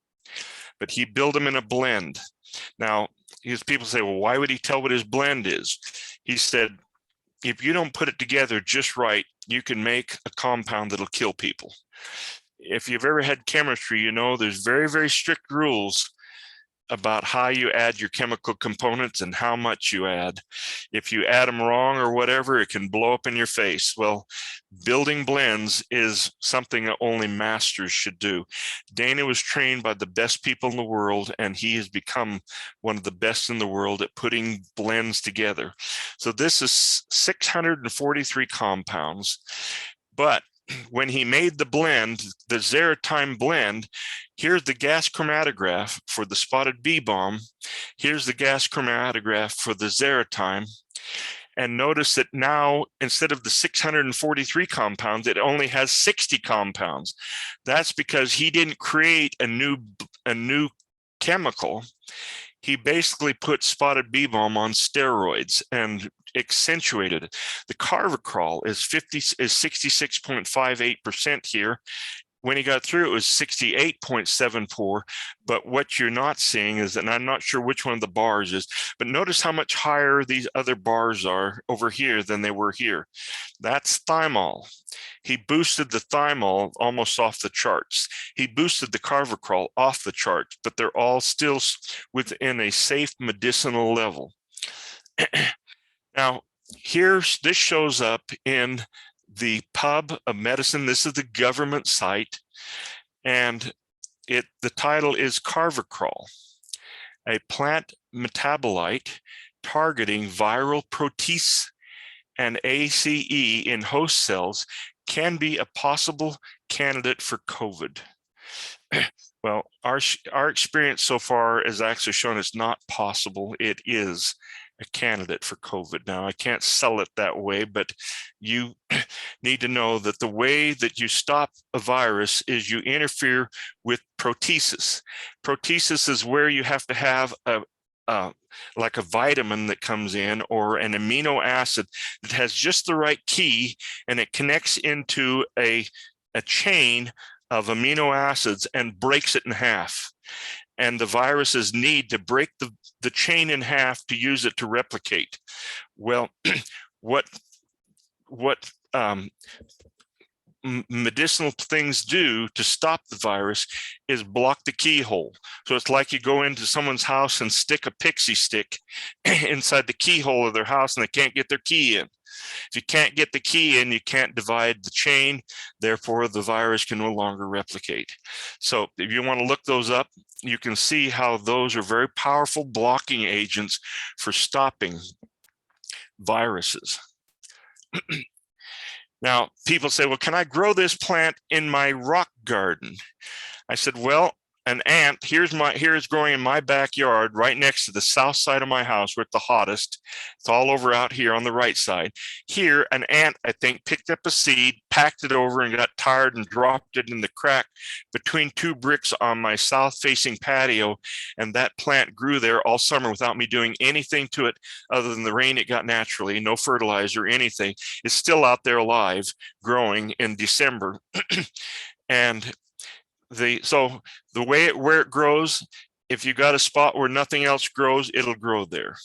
but he built them in a blend. Now, his people say, well, why would he tell what his blend is? He said, if you don't put it together just right, you can make a compound that'll kill people. If you've ever had chemistry, you know there's very, very strict rules about how you add your chemical components and how much you add. If you add them wrong or whatever, it can blow up in your face. Well, building blends is something that only masters should do. Dana was trained by the best people in the world, and he has become one of the best in the world at putting blends together. So this is 643 compounds, but when he made the blend, the Zaratime blend, here's the gas chromatograph for the Spotted BeeBalm. Here's the gas chromatograph for the Zaratime. And notice that now, instead of the 643 compounds, it only has 60 compounds. That's because he didn't create a new chemical. He basically put Spotted BeeBalm on steroids and accentuated it. The carvacrol is 66.58% here. When he got through, it was 68.74. But what you're not seeing is, and I'm not sure which one of the bars is, but notice how much higher these other bars are over here than they were here. That's thymol. He boosted the thymol almost off the charts. He boosted the carvacrol off the charts, but they're all still within a safe medicinal level. Now, this shows up in the Pub of Medicine. This is the government site, and the title is Carvacrol, a plant metabolite targeting viral protease and ACE in host cells, can be a possible candidate for COVID. Well, our experience so far has actually shown it's not possible. It is a candidate for COVID. Now, I can't sell it that way, but you need to know that the way that you stop a virus is you interfere with proteases. Proteases is where you have to have like a vitamin that comes in, or an amino acid that has just the right key, and it connects into a chain of amino acids and breaks it in half. And the viruses need to break the chain in half to use it to replicate. Well, what medicinal things do to stop the virus is block the keyhole. So it's like you go into someone's house and stick a pixie stick inside the keyhole of their house, and they can't get their key in. If you can't get the key in, you can't divide the chain. Therefore, the virus can no longer replicate. So if you want to look those up, you can see how those are very powerful blocking agents for stopping viruses. Now, people say, well, can I grow this plant in my rock garden? I said, well, an ant, here it's growing in my backyard, right next to the south side of my house, where it's the hottest. It's all over out here on the right side. Here, an ant, I think, picked up a seed, packed it over, and got tired and dropped it in the crack between 2 bricks on my south-facing patio, and that plant grew there all summer without me doing anything to it other than the rain it got naturally, no fertilizer or anything. It's still out there alive, growing in December. And so the way where it grows, if you got a spot where nothing else grows, it'll grow there.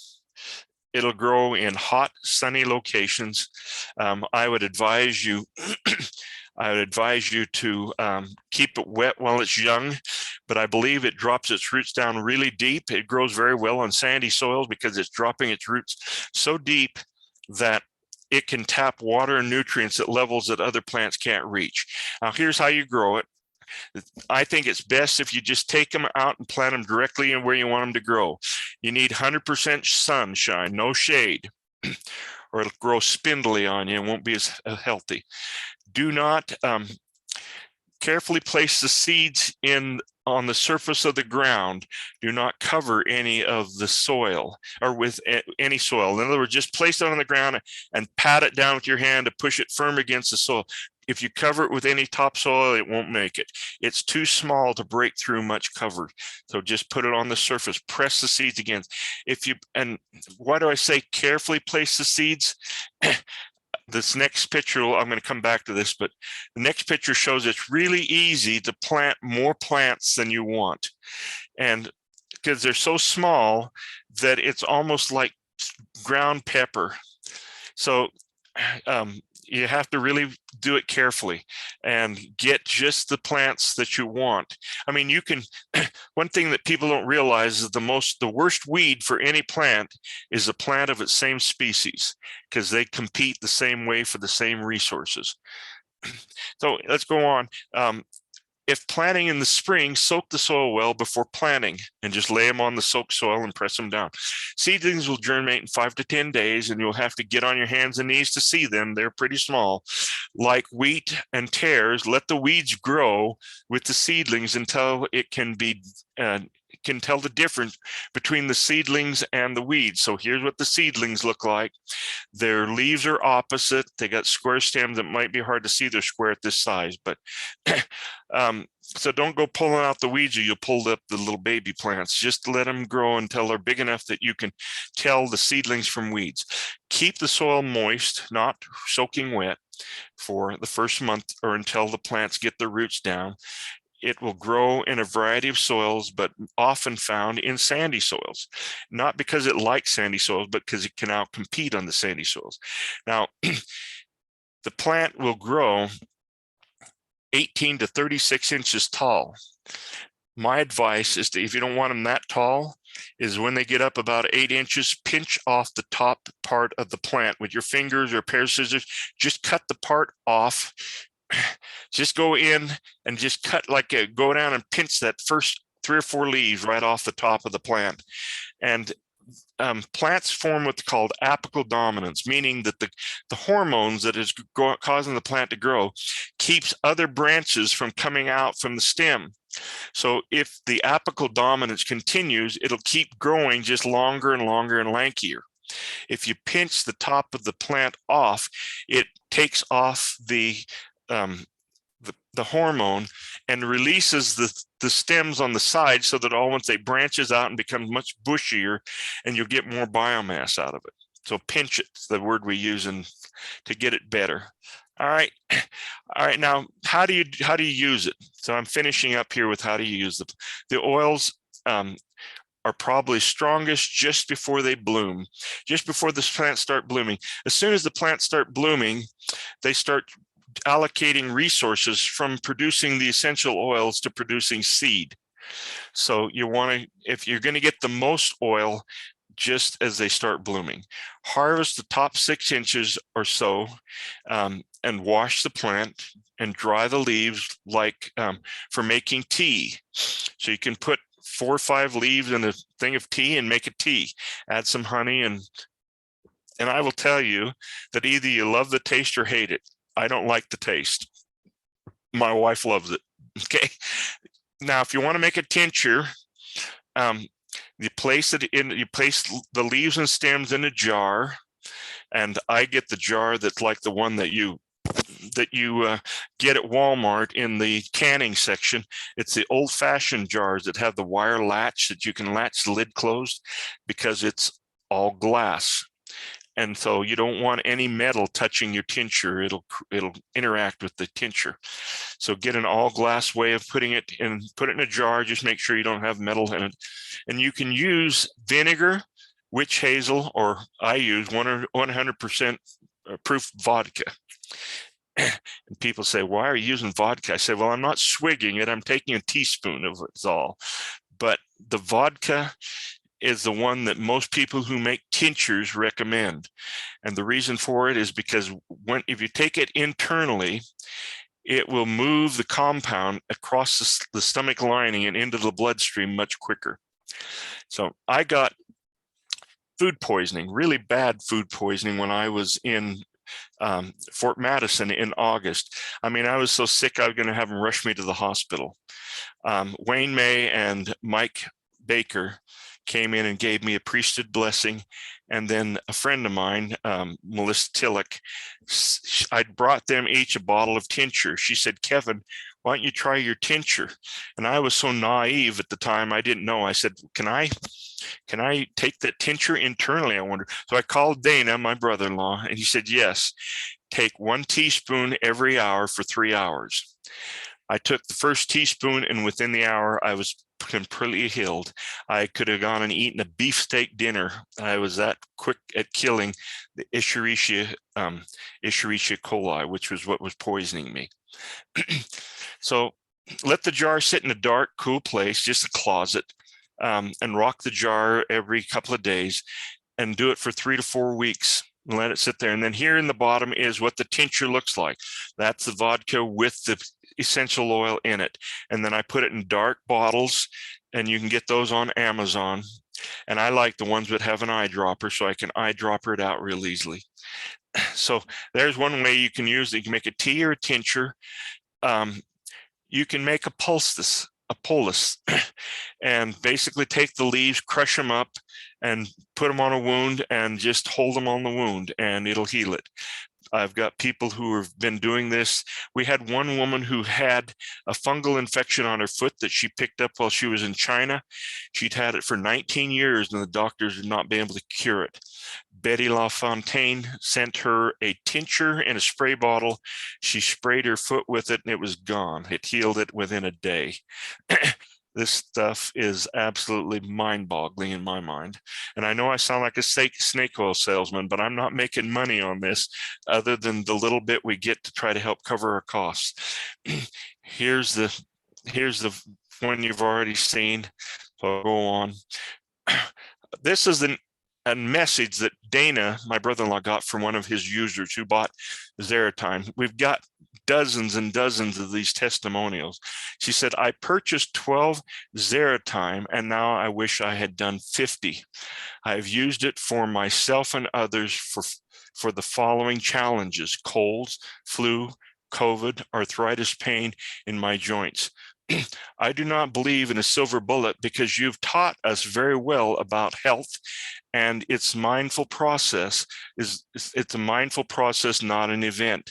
It'll grow in hot, sunny locations. I would advise you to keep it wet while it's young, but I believe it drops its roots down really deep. It grows very well on sandy soils because it's dropping its roots so deep that it can tap water and nutrients at levels that other plants can't reach. Now, here's how you grow it. I think it's best if you just take them out and plant them directly in where you want them to grow. You need 100% sunshine, no shade, or it'll grow spindly on you and won't be as healthy. Do not carefully place the seeds on the surface of the ground. Do not cover any of the soil or with any soil. In other words, just place it on the ground and pat it down with your hand to push it firm against the soil. If you cover it with any topsoil, it won't make it. It's too small to break through much cover. So just put it on the surface, press the seeds against. And why do I say carefully place the seeds? This next picture, I'm going to come back to this, but the next picture shows it's really easy to plant more plants than you want. And because they're so small that it's almost like ground pepper. So you have to really do it carefully and get just the plants that you want. I mean, you can, one thing that people don't realize is the worst weed for any plant is a plant of its same species, because they compete the same way for the same resources. So let's go on. If planting in the spring, soak the soil well before planting and just lay them on the soaked soil and press them down. Seedlings will germinate in 5 to 10 days, and you'll have to get on your hands and knees to see them. They're pretty small. Like wheat and tares, let the weeds grow with the seedlings until it can tell the difference between the seedlings and the weeds. So here's what the seedlings look like. Their leaves are opposite. They got square stems that might be hard to see. They're square at this size, but so don't go pulling out the weeds or you'll pull up the little baby plants. Just let them grow until they're big enough that you can tell the seedlings from weeds. Keep the soil moist, not soaking wet, for the first month or until the plants get their roots down. It will grow in a variety of soils, but often found in sandy soils, not because it likes sandy soils, but because it can outcompete on the sandy soils. Now, the plant will grow 18 to 36 inches tall. My advice is if you don't want them that tall, is when they get up about 8 inches, pinch off the top part of the plant with your fingers or a pair of scissors. Just cut the part off. Just go in and just cut, go down and pinch that first 3 or 4 leaves right off the top of the plant. And plants form what's called apical dominance, meaning that the hormones that is causing the plant to grow keeps other branches from coming out from the stem. So if the apical dominance continues, it'll keep growing just longer and longer and lankier. If you pinch the top of the plant off, it takes off the hormone and releases the stems on the side, so that all once they branches out and becomes much bushier, and you'll get more biomass out of it. So pinch it, the word we use to get it better. All right. Now, how do you use it? So I'm finishing up here with how to use the oils. Are probably strongest just before they bloom, just before the plants start blooming. As soon as the plants start blooming, they start allocating resources from producing the essential oils to producing seed. So you want to, if you're going to get the most oil just as they start blooming, harvest the top 6 inches or so, and wash the plant and dry the leaves for making tea. So you can put 4 or 5 leaves in a thing of tea and make a tea. Add some honey, and I will tell you that either you love the taste or hate it. I don't like the taste. My wife loves it. Okay. Now, if you want to make a tincture, you place the leaves and stems in a jar, and I get the jar that's like the one that you get at Walmart in the canning section. It's the old-fashioned jars that have the wire latch that you can latch the lid closed, because it's all glass. And so you don't want any metal touching your tincture. It'll interact with the tincture. So get an all glass way of putting it in. Put it in a jar. Just make sure you don't have metal in it. And you can use vinegar, witch hazel, or I use 100% proof vodka. And people say, why are you using vodka? I say, well, I'm not swigging it. I'm taking a teaspoon of it, all. But the vodka is the one that most people who make tinctures recommend. And the reason for it is because if you take it internally, it will move the compound across the stomach lining and into the bloodstream much quicker. So I got food poisoning, really bad food poisoning, when I was in Fort Madison in August. I mean, I was so sick, I was going to have them rush me to the hospital. Wayne May and Mike Baker came in and gave me a priesthood blessing. And then a friend of mine, Melissa Tillich, I'd brought them each a bottle of tincture. She said, Kevin, why don't you try your tincture? And I was so naive at the time, I didn't know. I said, can I take that tincture internally? I wonder. So I called Dana, my brother-in-law, and he said, yes, take 1 teaspoon every hour for 3 hours. I took the first teaspoon, and within the hour, I was completely healed. I could have gone and eaten a beefsteak dinner. I was that quick at killing the Escherichia coli, which was what was poisoning me. So let the jar sit in a dark, cool place, just a closet, and rock the jar every couple of days, and do it for 3 to 4 weeks. And let it sit there. And then here in the bottom is what the tincture looks like. That's the vodka with the essential oil in it. And then I put it in dark bottles, and you can get those on Amazon. And I like the ones that have an eyedropper, so I can eyedropper it out real easily. So there's one way you can use it. You can make a tea or a tincture. You can make a poultice, and basically take the leaves, crush them up, and put them on a wound, and just hold them on the wound, and it'll heal it. I've got people who have been doing this. We had one woman who had a fungal infection on her foot that she picked up while she was in China. She'd had it for 19 years, and the doctors had not been able to cure it. Betty LaFontaine sent her a tincture in a spray bottle. She sprayed her foot with it, and it was gone. It healed it within a day. This stuff is absolutely mind-boggling in my mind. And I know I sound like a snake oil salesman, but I'm not making money on this other than the little bit we get to try to help cover our costs. Here's the one you've already seen. So I'll go on. This is a message that Dana, my brother-in-law, got from one of his users who bought Zaratime. We've got dozens and dozens of these testimonials. She said, I purchased 12 Zaratime, and now I wish I had done 50. I've used it for myself and others for the following challenges: colds, flu, COVID, arthritis, pain in my joints. I do not believe in a silver bullet, because you've taught us very well about health, and it's mindful process. It's a mindful process, not an event.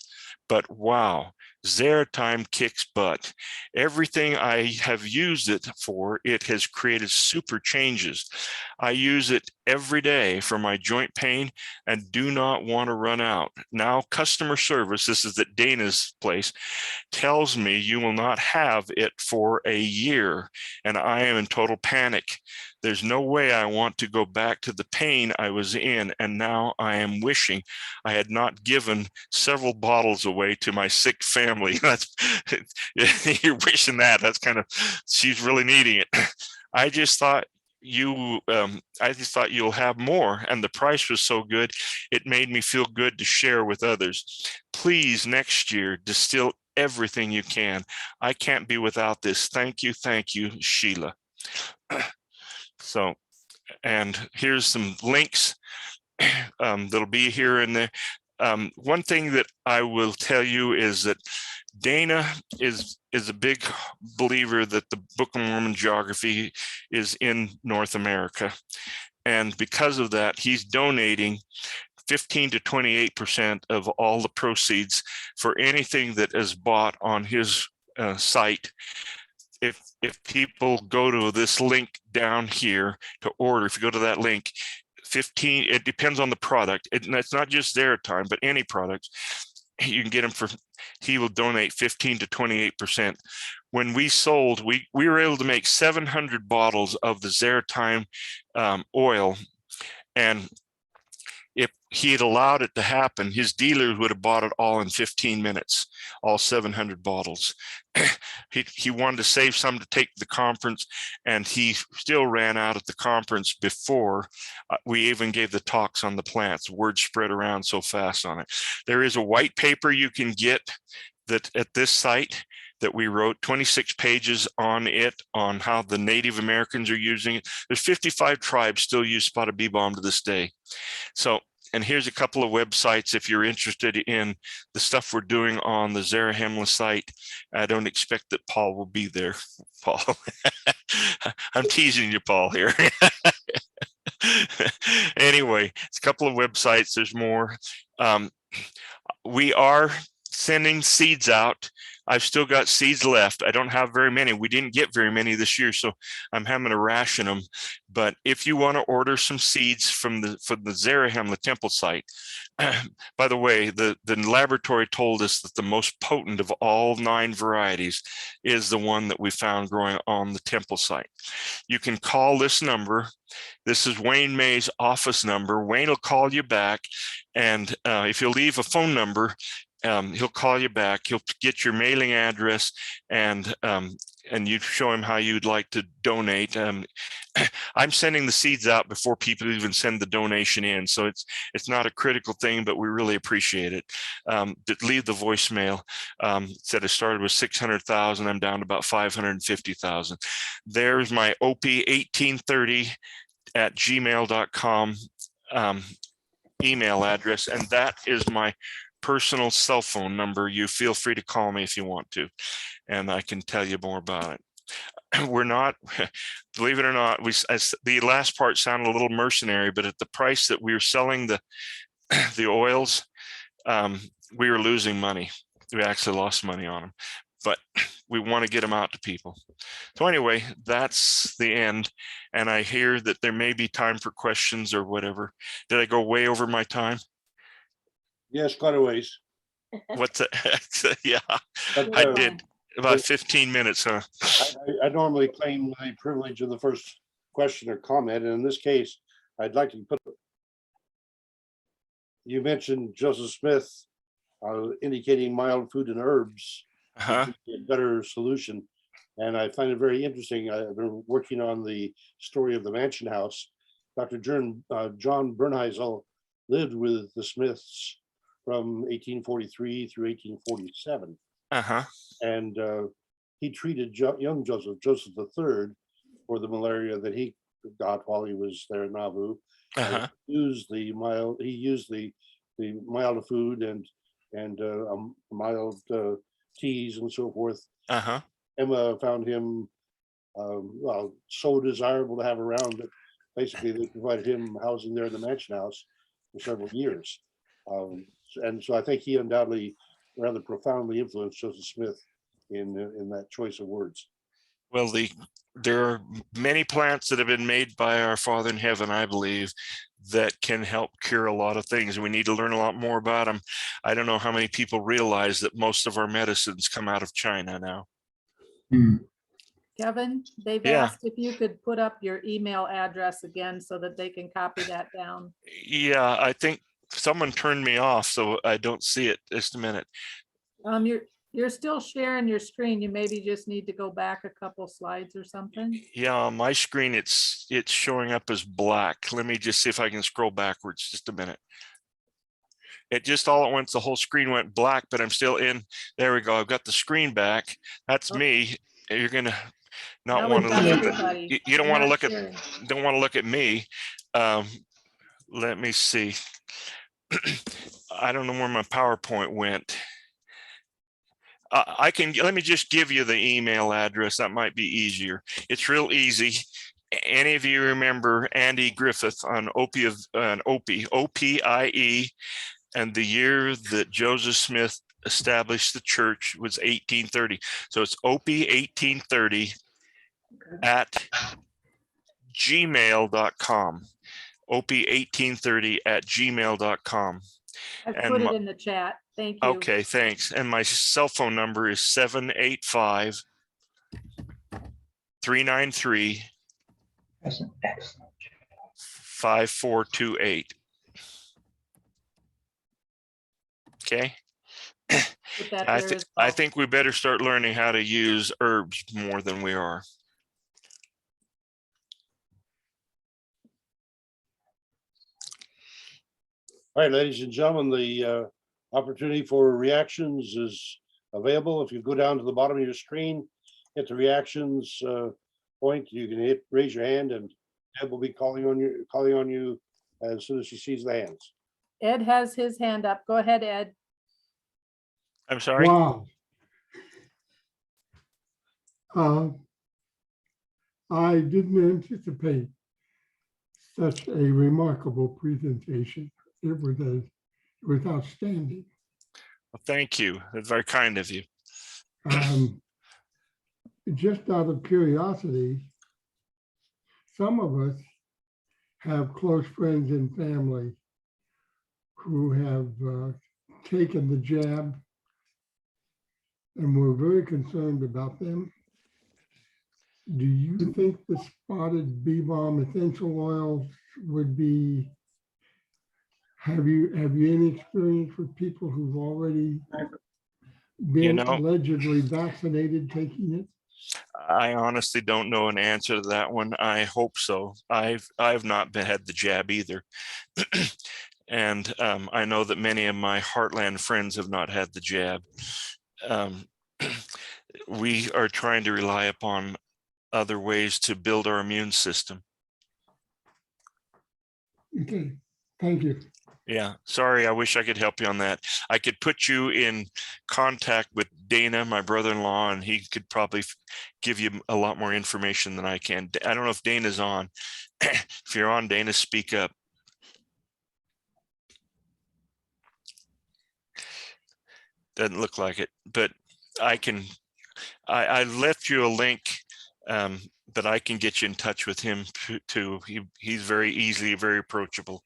But wow, Zaratime kicks butt. Everything I have used it for, it has created super changes. I use it every day for my joint pain and do not want to run out. Now, customer service, this is at Dana's place, tells me you will not have it for a year, and I am in total panic. There's no way I want to go back to the pain I was in, and now I am wishing I had not given several bottles away to my sick family. That's you're wishing that. That's kind of, she's really needing it. I just thought you'll have more, and the price was so good, it made me feel good to share with others. Please, next year, distill everything you can. I can't be without this. Thank you, Sheila. So, and here's some links that'll be here and there. One thing that I will tell you is that Dana is a big believer that the Book of Mormon geography is in North America. And because of that, he's donating 15 to 28% of all the proceeds for anything that is bought on his site. If people go to this link down here to order, if you go to that link, 15, it depends on the product. It's not just Zaratime, but any product, you can get them for, he will donate 15 to 28%. When we sold, we were able to make 700 bottles of the Zaratime oil. And if he had allowed it to happen, his dealers would have bought it all in 15 minutes, all 700 bottles. He wanted to save some to take to the conference, and he still ran out at the conference before we even gave the talks on the plants. Word spread around so fast on it. There is a white paper you can get that at this site that we wrote 26 pages on it, on how the Native Americans are using it. There's 55 tribes still use Spotted BeeBalm to this day. So, and here's a couple of websites if you're interested in the stuff we're doing on the Zarahemla site. I don't expect that Paul will be there, Paul. I'm teasing you, Paul, here. Anyway, it's a couple of websites. There's more. We are sending seeds out. I've still got seeds left. I don't have very many. We didn't get very many this year, so I'm having to ration them. But if you want to order some seeds from the Zarahemla temple site, by the way, the laboratory told us that the most potent of all 9 varieties is the one that we found growing on the temple site. You can call this number. This is Wayne May's office number. Wayne will call you back, and if you leave a phone number, he'll call you back. He'll get your mailing address, and you show him how you'd like to donate. I'm sending the seeds out before people even send the donation in, so it's not a critical thing, but we really appreciate it. Leave the voicemail. Said I started with 600,000. I'm down to about 550,000. There's my op1830@gmail.com email address, and that is my personal cell phone number. You feel free to call me if you want to, and I can tell you more about it. We're not, believe it or not, the last part sounded a little mercenary, but at the price that we were selling the oils, we were losing money. We actually lost money on them, but we want to get them out to people. So anyway, that's the end. And I hear that there may be time for questions or whatever. Did I go way over my time? Yes, quite a ways. What's that? Yeah, But, I did. About 15 minutes, huh? I normally claim the privilege of the first question or comment, and in this case, I'd like to put. You mentioned Joseph Smith indicating mild food and herbs would be a better solution, and I find it very interesting. I've been working on the story of the Mansion House. Dr. John Bernheisel lived with the Smiths from 1843 through 1847. And he treated young Joseph III for the malaria that he got while he was there in Nauvoo. Used the mild. He used the mild food and mild teas and so forth. Emma found him well, so desirable to have around that basically they provided him housing there in the Mansion House for several years. And so I think he undoubtedly rather profoundly influenced Joseph Smith in that choice of words. Well, there are many plants that have been made by our Father in heaven, I believe, that can help cure a lot of things. We need to learn a lot more about them. I don't know how many people realize that most of our medicines come out of China now. Kevin, they've asked if you could put up your email address again so that they can copy that down. Yeah, I think someone turned me off, so I don't see it. Just a minute. You're still sharing your screen. You maybe just need to go back a couple slides or something. Yeah, on my screen, it's showing up as black. Let me just see if I can scroll backwards. Just a minute. It just all at once, the whole screen went black, but I'm still in. There we go. I've got the screen back. That's me. You're gonna not want to look at the, you don't want to look at, don't want to look at me. Let me see. I don't know where my PowerPoint went. Let me just give you the email address. That might be easier. It's real easy. Any of you remember Andy Griffith on OPIE, OPIE, and the year that Joseph Smith established the church was 1830. So it's OPIE 1830 at gmail.com. OPIE 1830 at gmail.com. I put it in the chat. Thank you. Okay, thanks. And my cell phone number is 785-393 5428. Okay. I think we better start learning how to use herbs more than we are. All right, ladies and gentlemen, the opportunity for reactions is available. If you go down to the bottom of your screen, hit the reactions point, you can raise your hand, and Deb will be calling on you as soon as she sees the hands. Ed has his hand up. Go ahead, Ed. I'm sorry. Wow. I didn't anticipate such a remarkable presentation. It was outstanding. Well, thank you. That's very kind of you. Just out of curiosity, some of us have close friends and family who have taken the jab, and we're very concerned about them. Do you think the Spotted BeeBalm essential oils would be, have you any experience with people who've already been allegedly vaccinated taking it? I honestly don't know an answer to that one. I hope so. I've not had the jab either. And I know that many of my Heartland friends have not had the jab. We are trying to rely upon other ways to build our immune system. Okay, thank you. Yeah, sorry, I wish I could help you on that. I could put you in contact with Dana, my brother-in-law, and he could probably give you a lot more information than I can. I don't know if Dana's on. If you're on, Dana, speak up. Doesn't look like it, but I left you a link that I can get you in touch with him too. He's very easily, very approachable.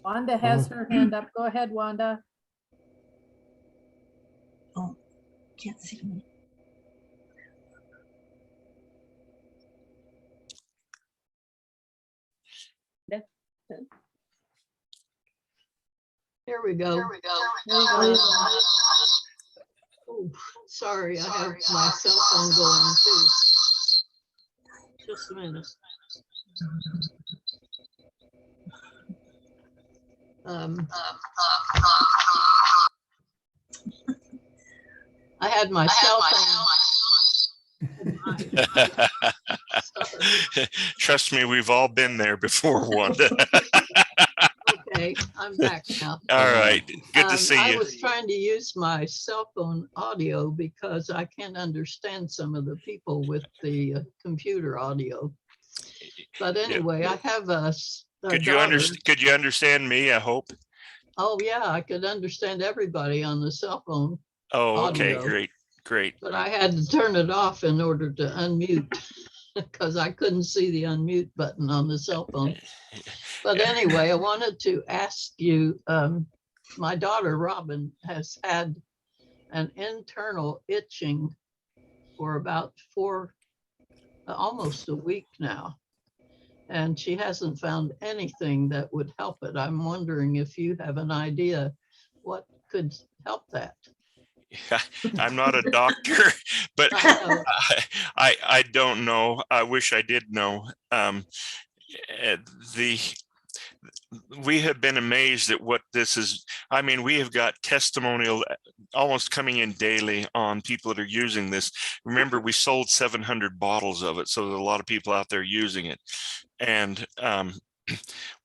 Wanda has her hand up. Go ahead, Wanda. Oh, can't see me. Here we go. There you go. Oh, sorry, I have my cell phone going too. Just a minute. I had my cell phone. Trust me, we've all been there before, Wanda. Okay, I'm back now. All right, good to see I you. was trying to use my cell phone audio because I can't understand some of the people with the computer audio. But anyway, I have a Could daughter. you understand me? I hope. Oh yeah, I could understand everybody on the cell phone. Oh, okay, Audio. great. But I had to turn it off in order to unmute because I couldn't see the unmute button on the cell phone. But anyway, I wanted to ask you, my daughter Robin has had an internal itching for about almost a week now. And she hasn't found anything that would help it. I'm wondering if you have an idea what could help that. I'm not a doctor, but I don't know. I wish I did know. We have been amazed at what this is. I mean, we have got testimonial almost coming in daily on people that are using this. Remember, we sold 700 bottles of it, so there's a lot of people out there using it, and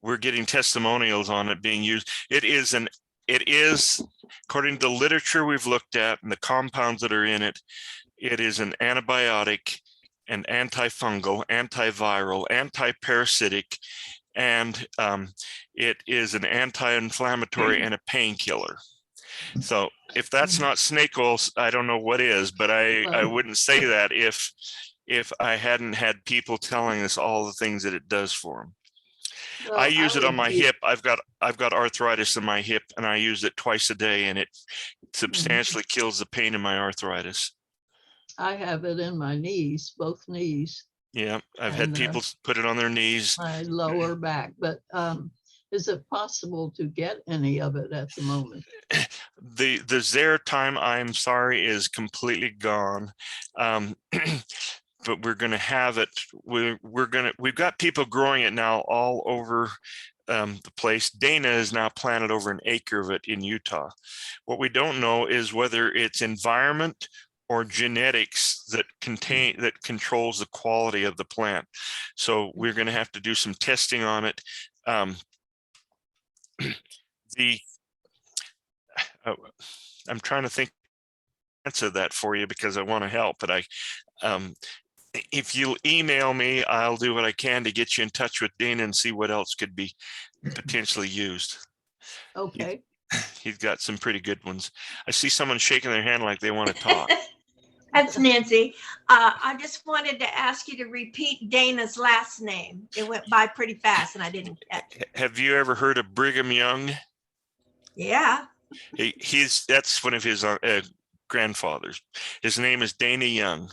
we're getting testimonials on it being used. It is, according to the literature we've looked at and the compounds that are in it, it is an antibiotic, an antifungal, antiviral, antiparasitic, and it is an anti-inflammatory and a painkiller. So if that's not snake oil, I don't know what is, but I wouldn't say that if I hadn't had people telling us all the things that it does for them. Well, I use it on would my be- hip. I've got arthritis in my hip, and I use it twice a day, and it substantially kills the pain in my arthritis. I have it in my knees, both knees, Yeah, I've had And, people put it on their knees. my lower back, but is it possible to get any of it at the moment? The Zarahemla, I'm sorry, is completely gone. But we're going to have it. We've got people growing it now all over the place. Dana has now planted over an acre of it in Utah. What we don't know is whether it's environment or genetics that controls the quality of the plant. So we're going to have to do some testing on it. I'm trying to think answer that for you because I want to help, but if you email me, I'll do what I can to get you in touch with Dana and see what else could be potentially used. Okay. He's got some pretty good ones. I see someone shaking their hand like they want to talk. That's Nancy. I just wanted to ask you to repeat Dana's last name. It went by pretty fast and I didn't catch it. Have you ever heard of Brigham Young? Yeah. That's one of his grandfathers. His name is Dana Young.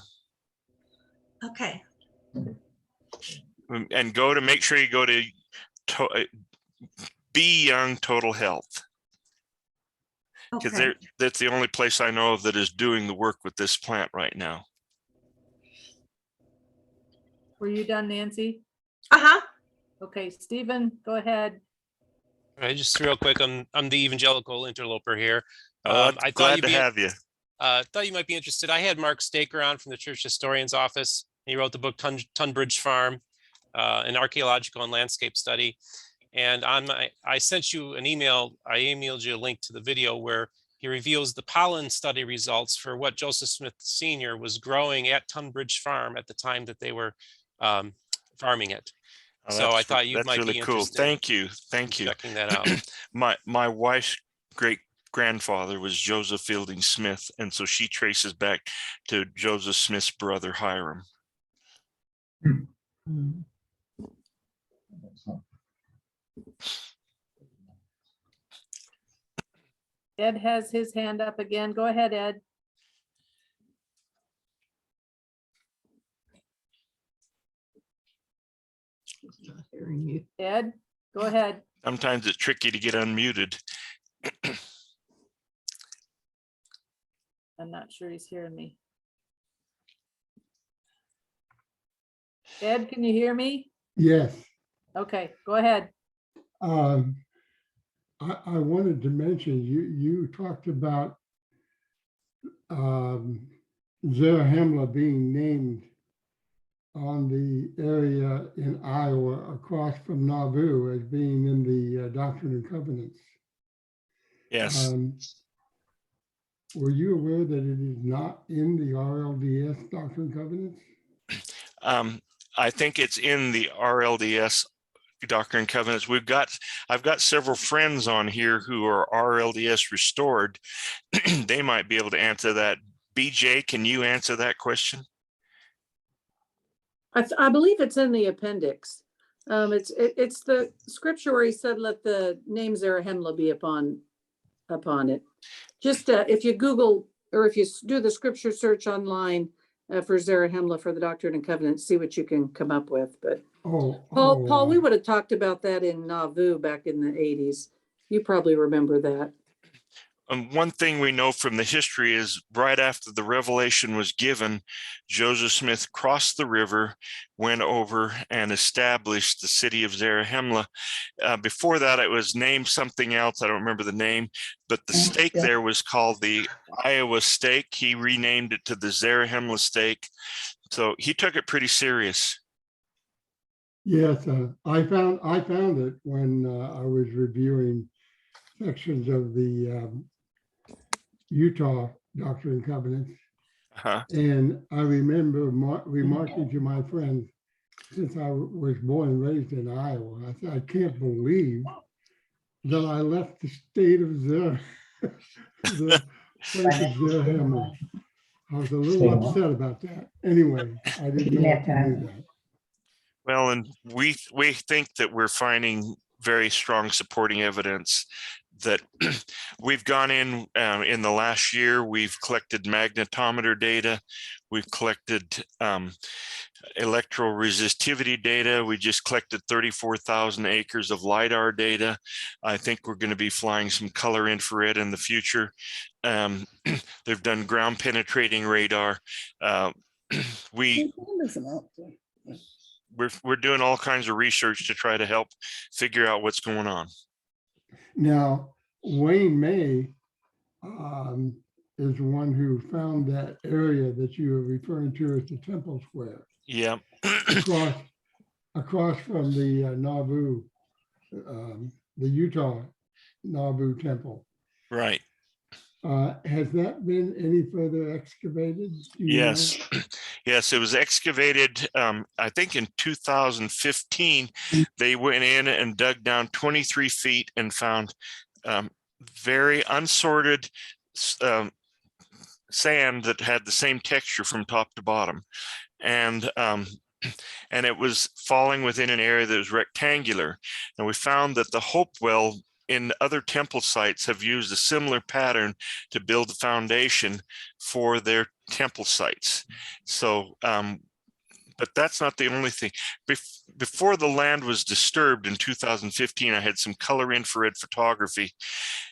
Okay. And make sure you go to Be Young Total Health. Because Okay. that's the only place I know of that is doing the work with this plant right now. Were you done, Nancy? Uh-huh. Okay, Stephen, go ahead. All right, just real quick, I'm the evangelical interloper here. I glad to have you. Thought you might be interested. I had Mark Staker on from the Church Historian's Office. He wrote the book Tunbridge Farm, an archaeological and landscape study. And I sent you an email. I emailed you a link to the video where he reveals the pollen study results for what Joseph Smith Sr. was growing at Tunbridge Farm at the time that they were farming it. So I thought you might really be cool. interested. Thank you. Thank you. Checking that out. My wife's great grandfather was Joseph Fielding Smith, and so she traces back to Joseph Smith's brother Hiram. Mm. Ed has his hand up again. Go ahead, Ed. Not hearing you. Ed, go ahead. Sometimes it's tricky to get unmuted. I'm not sure he's hearing me. Ed, can you hear me? Yes. Okay, go ahead. I wanted to mention, you talked about Zarahemla being named on the area in Iowa across from Nauvoo as being in the Doctrine and Covenants. Yes. Were you aware that it is not in the RLDS Doctrine and Covenants? I think it's in the RLDS Doctrine and Covenants. I've got several friends on here who are RLDS restored. They might be able to answer that. BJ, can you answer that question? I believe it's in the appendix. It's the scripture where he said, "Let the name Zarahemla be upon it." Just if you Google or if you do the scripture search online for Zarahemla for the Doctrine and Covenants, see what you can come up with. But Paul, we would have talked about that in Nauvoo back in the 80s. You probably remember that. One thing we know from the history is right after the revelation was given, Joseph Smith crossed the river, went over and established the city of Zarahemla. Before that, it was named something else. I don't remember the name, but the stake there was called the Iowa stake. He renamed it to the Zarahemla stake. So he took it pretty serious. Yes, I found it when I was reviewing sections of the Utah Doctrine and Covenants. And I remember remarking to my friend, since I was born and raised in Iowa, I said, I can't believe that I left the state of the place of Zarahemla. I was a little upset about that. Anyway, I didn't know if you knew that. Well, and we think that we're finding very strong supporting evidence that we've gone in the last year. We've collected magnetometer data. We've collected electro resistivity data. We just collected 34,000 acres of LiDAR data. I think we're going to be flying some color infrared in the future. They've done ground penetrating radar. we're doing all kinds of research to try to help figure out what's going on. Now, Wayne May is one who found that area that you were referring to as the Temple Square, Yeah. across from the Nauvoo, the Utah Nauvoo Temple. Right. Has that been any further excavated? Do you know? Yes. Yes, it was excavated, I think in 2015. They went in and dug down 23 feet and found very unsorted sand that had the same texture from top to bottom. And it was falling within an area that was rectangular. And we found that the Hopewell in other temple sites have used a similar pattern to build the foundation for their temple sites. So, but that's not the only thing. Before the land was disturbed in 2015, I had some color infrared photography,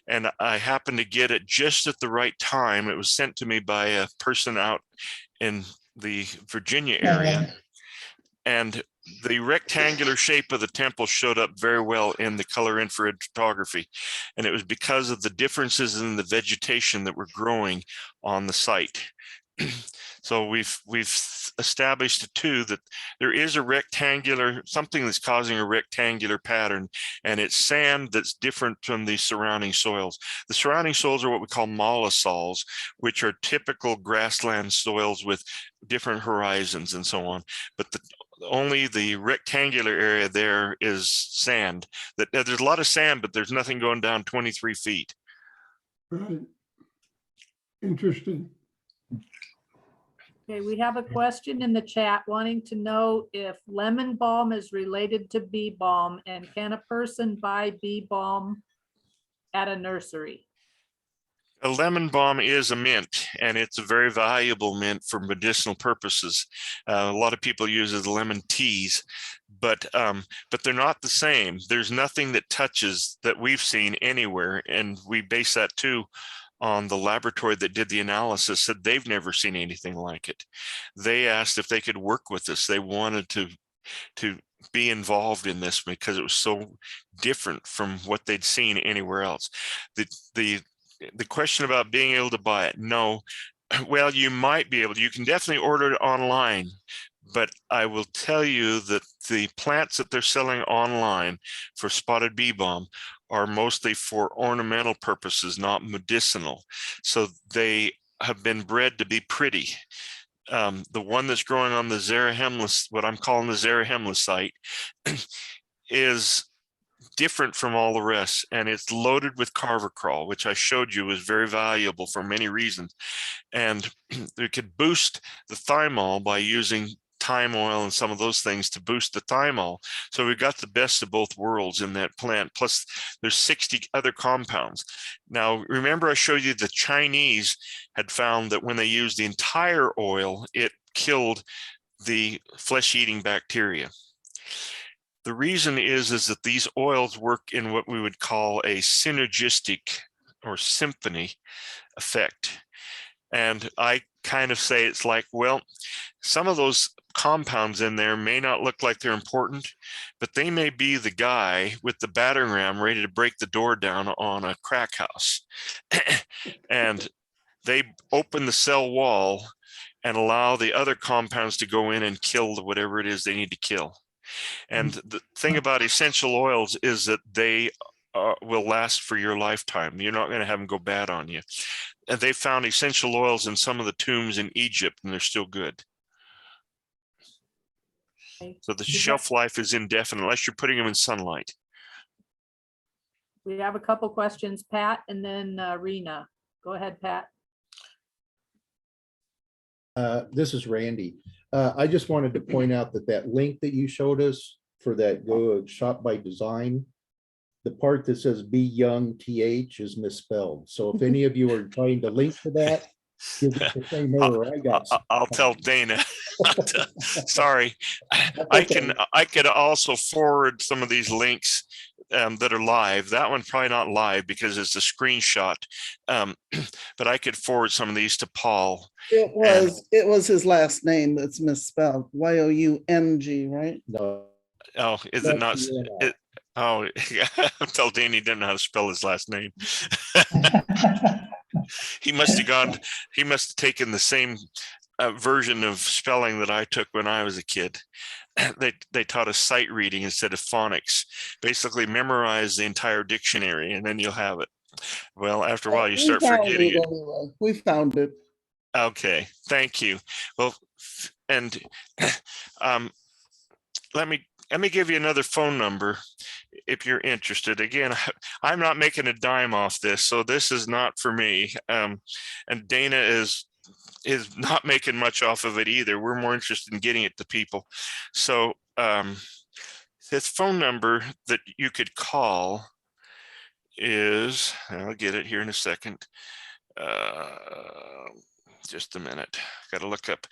and I happened to get it just at the right time. It was sent to me by a person out in the Virginia area. And the rectangular shape of the temple showed up very well in the color infrared photography. And it was because of the differences in the vegetation that were growing on the site. So we've established too that there is a rectangular, something that's causing a rectangular pattern, and it's sand that's different from the surrounding soils. The surrounding soils are what we call mollisols, which are typical grassland soils with different horizons and so on. But only the rectangular area there is sand. There's a lot of sand, but there's nothing going down 23 feet. Right. Interesting. Okay, we have a question in the chat wanting to know if lemon balm is related to bee balm, and can a person buy bee balm at a nursery? A lemon balm is a mint, and it's a very valuable mint for medicinal purposes. A lot of people use it as lemon teas, but they're not the same. There's nothing that touches that we've seen anywhere, and we base that too on the laboratory that did the analysis. Said they've never seen anything like it. They asked if they could work with us. They wanted to be involved in this because it was so different from what they'd seen anywhere else. The question about being able to buy it, no. Well, you might be able to. You can definitely order it online, but I will tell you that the plants that they're selling online for Spotted BeeBalm are mostly for ornamental purposes, not medicinal. So they have been bred to be pretty. The one that's growing on the Zarahemla, what I'm calling the Zarahemla site, is different from all the rest, and it's loaded with carvacrol, which I showed you was very valuable for many reasons. And they could boost the thymol by using thyme oil and some of those things to boost the thymol. So we got the best of both worlds in that plant. Plus there's 60 other compounds. Now, remember I showed you the Chinese had found that when they used the entire oil, it killed the flesh-eating bacteria. The reason is that these oils work in what we would call a synergistic or symphony effect. And I kind of say it's like, well, some of those compounds in there may not look like they're important, but they may be the guy with the battering ram ready to break the door down on a crack house. And they open the cell wall and allow the other compounds to go in and kill whatever it is they need to kill. And the thing about essential oils is that they will last for your lifetime. You're not going to have them go bad on you. And they found essential oils in some of the tombs in Egypt, and they're still good. So the shelf life is indefinite unless you're putting them in sunlight. We have a couple questions, Pat, and then Rena. Go ahead, Pat. This is Randy. I just wanted to point out that link that you showed us for that go shop by design, the part that says Be Young TH is misspelled. So if any of you are trying to link to that, give it the same error I got. I'll tell Dana. Sorry. I could also forward some of these links that are live. That one probably not live because it's a screenshot. But I could forward some of these to Paul. It was his last name that's misspelled, Y-O-U-N-G, right? No. Oh, is it not? Oh, tell Danny he didn't know how to spell his last name. He must have taken the same version of spelling that I took when I was a kid. They taught us sight reading instead of phonics. Basically memorize the entire dictionary and then you'll have it. Well, after a while you start forgetting it. Anyway. We found it. Okay, thank you. Well, and let me give you another phone number if you're interested. Again, I'm not making a dime off this, so this is not for me. And Dana is not making much off of it either. We're more interested in getting it to people. So this phone number that you could call is, I'll get it here in a second. Just a minute. Got to look up.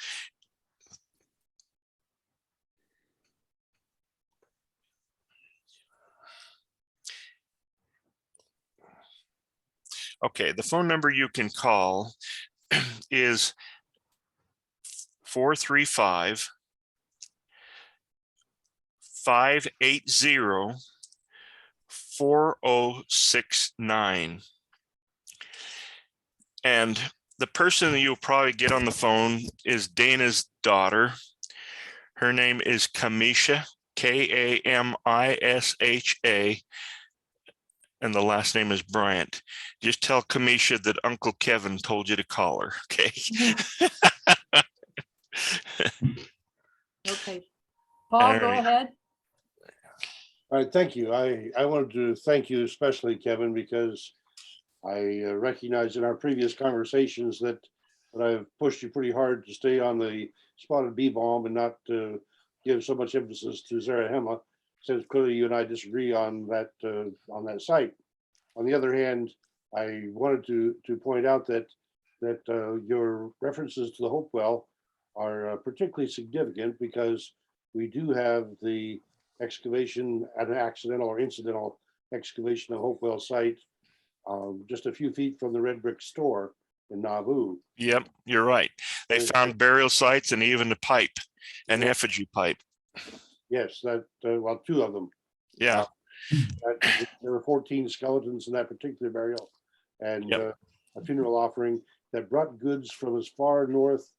Okay, the phone number you can call is 435 580 4069. And the person that you'll probably get on the phone is Dana's daughter. Her name is Kamisha, K-A-M-I-S-H-A, and the last name is Bryant. Just tell Kamisha that Uncle Kevin told you to call her, okay? Okay. Paul, go ahead. All right, thank you. I wanted to thank you especially, Kevin, because I recognize in our previous conversations that I've pushed you pretty hard to stay on the Spotted BeeBalm and not give so much emphasis to Zarahemla, since clearly you and I disagree on that site. On the other hand, I wanted to point out that your references to the Hopewell are particularly significant because we do have the excavation, an accidental or incidental excavation of Hopewell site just a few feet from the red brick store in Nauvoo. Yep, you're right. They found burial sites and even a pipe, an effigy pipe. Yes, well, two of them. Yeah. There were 14 skeletons in that particular burial, and a funeral offering that brought goods from as far north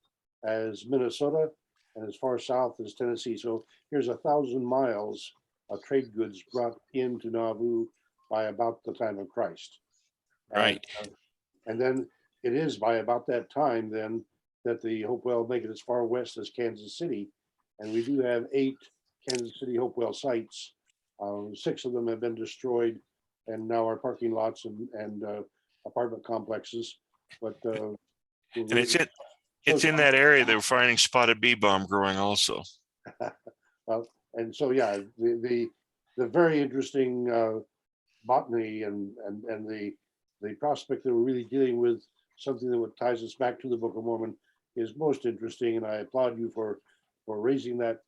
as Minnesota and as far south as Tennessee. So here's 1,000 miles of trade goods brought into Nauvoo by about the time of Christ. Right. And then it is by about that time then that the Hopewell make it as far west as Kansas City. And we do have 8 Kansas City Hopewell sites. 6 of them have been destroyed and now are parking lots and apartment complexes. But and it's in that area that we're finding spotted BeeBalm growing also. Well, and so yeah, the very interesting botany and the prospect that we're really dealing with something that ties us back to the Book of Mormon is most interesting, and I applaud you for raising that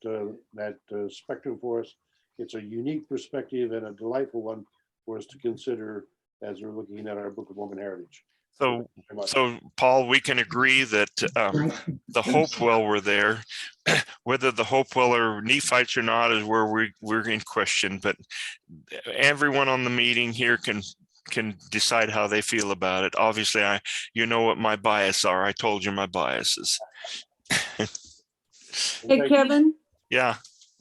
spectrum for us. It's a unique perspective and a delightful one for us to consider as we're looking at our Book of Mormon heritage. So Paul, we can agree that the Hopewell were there. Whether the Hopewell are Nephites or not is where we're in question. But everyone on the meeting here can decide how they feel about it. Obviously, you know what my bias are. I told you my biases. Hey, Kevin. Yeah.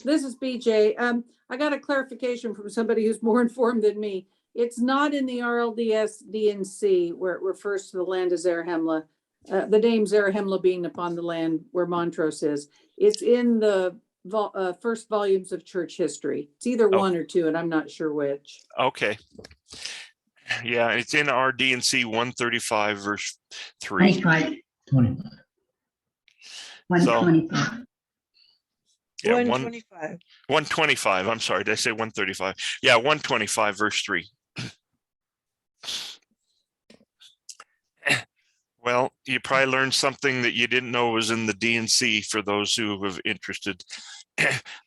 This is BJ. I got a clarification from somebody who's more informed than me. It's not in the RLDS DNC where it refers to the land of Zarahemla, the name Zarahemla being upon the land where Montrose is. It's in the first volumes of church history. It's either one or two, and I'm not sure which. Okay. Yeah, it's in our DNC 135 verse 3. 125. Yeah, 125. 125. I'm sorry. Did I say 135? Yeah, 125 verse 3. Well, you probably learned something that you didn't know was in the DNC for those who have interested.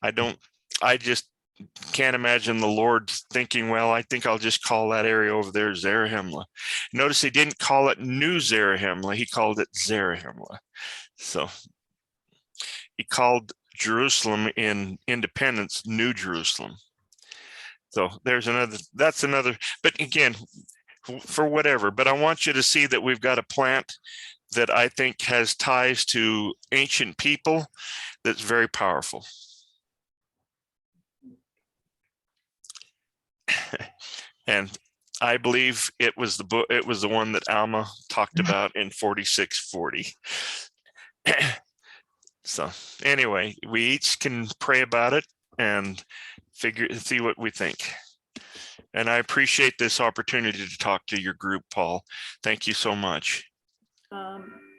I just can't imagine the Lord thinking, well, I think I'll just call that area over there Zarahemla. Notice he didn't call it New Zarahemla, he called it Zarahemla. So he called Jerusalem in Independence New Jerusalem. So there's another, that's another, but again, for whatever, but I want you to see that we've got a plant that I think has ties to ancient people that's very powerful. And I believe it was the book, it was the one that Alma talked about in 4640. So anyway, we each can pray about it and see what we think. And I appreciate this opportunity to talk to your group, Paul. Thank you so much.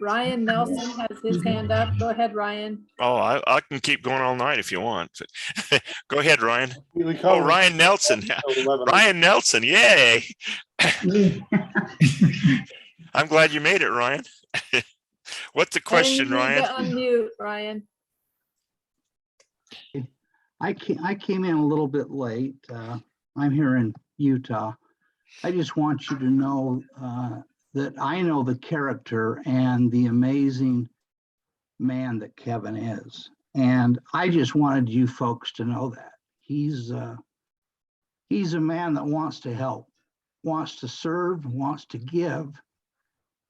Ryan Nelson has his hand up. Go ahead, Ryan. Oh, I can keep going all night if you want. Go ahead, Ryan. We Oh, covered Ryan Nelson. till 11. Ryan Nelson, yay. I'm glad you made it, Ryan. What's the question, And you need Ryan? to unmute, Ryan. I came in a little bit late. I'm here in Utah. I just want you to know that I know the character and the amazing man that Kevin is. And I just wanted you folks to know that. He's a man that wants to help, wants to serve, wants to give,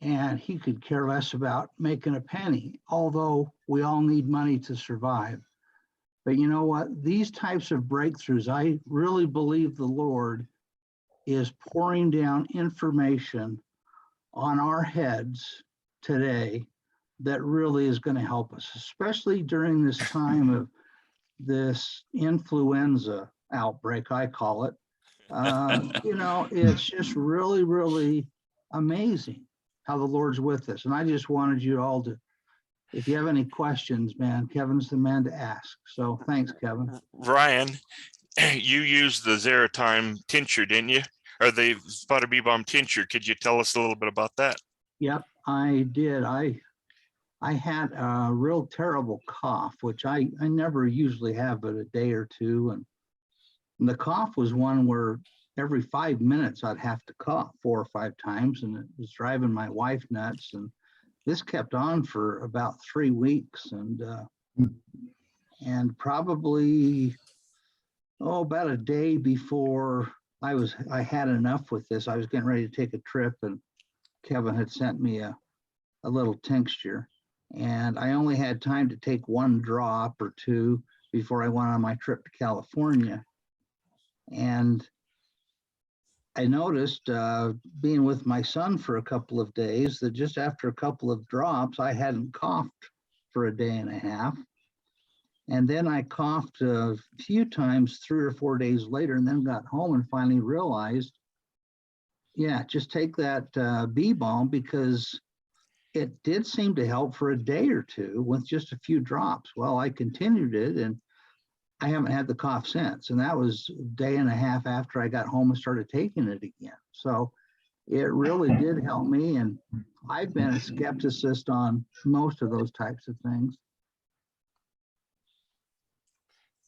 and he could care less about making a penny, although we all need money to survive. But you know what? These types of breakthroughs, I really believe the Lord is pouring down information on our heads today that really is going to help us, especially during this time of this influenza outbreak, I call it. You know, it's just really, really amazing how the Lord's with us. And I just wanted you all to, if you have any questions, man, Kevin's the man to ask. So thanks, Kevin. Ryan, you used the Zaratime tincture, didn't you? Or the Spotted BeeBalm tincture. Could you tell us a little bit about that? Yep, I did. I had a real terrible cough, which I never usually have but a day or two. And the cough was one where every 5 minutes I'd have to cough 4 or 5 times, and it was driving my wife nuts. And this kept on for about 3 weeks, and probably about a day before I had enough with this, I was getting ready to take a trip, and Kevin had sent me a little tincture, and I only had time to take 1 drop or 2 before I went on my trip to California. And I noticed being with my son for a couple of days that just after a couple of drops, I hadn't coughed for a day and a half. And then I coughed a few times 3 or 4 days later, and then got home and finally realized, yeah, just take that BeeBalm, because it did seem to help for a day or 2 with just a few drops. Well, I continued it, and I haven't had the cough since. And that was a day and a half after I got home and started taking it again. So it really did help me. And I've been a skepticist on most of those types of things.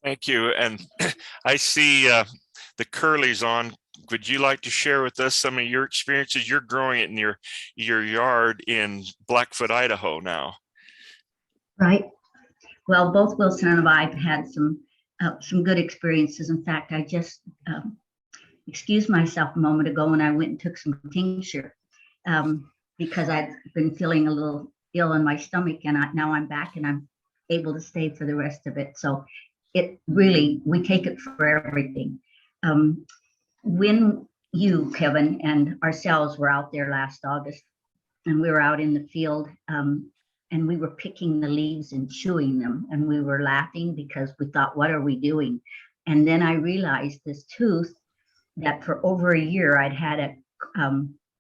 Thank you. And I see the curlies on. Would you like to share with us some of your experiences? You're growing it in your yard in Blackfoot, Idaho now. Right. Well, both Wilson and I have had some good experiences. In fact, I just excused myself a moment ago and I went and took some tincture because I'd been feeling a little ill in my stomach, and now I'm back and I'm able to stay for the rest of it. So it really, we take it for everything. When you, Kevin, and ourselves were out there last August, and we were out in the field, and we were picking the leaves and chewing them, and we were laughing because we thought, what are we doing? And then I realized this tooth that for over a year I'd had a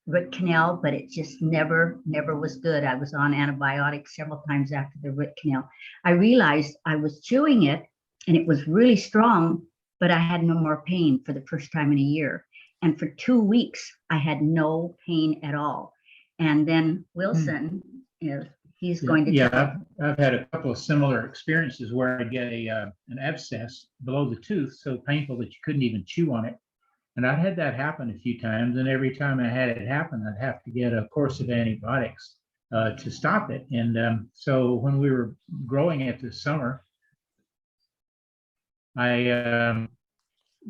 root canal, but it just never was good. I was on antibiotics several times after the root canal. I realized I was chewing it and it was really strong, but I had no more pain for the first time in a year. And for 2 weeks, I had no pain at all. And then Wilson, He's going to Yeah, tell. I've had a couple of similar experiences where I get an abscess below the tooth, so painful that you couldn't even chew on it. And I've had that happen a few times, and every time I had it happen, I'd have to get a course of antibiotics to stop it. And so when we were growing it this summer, I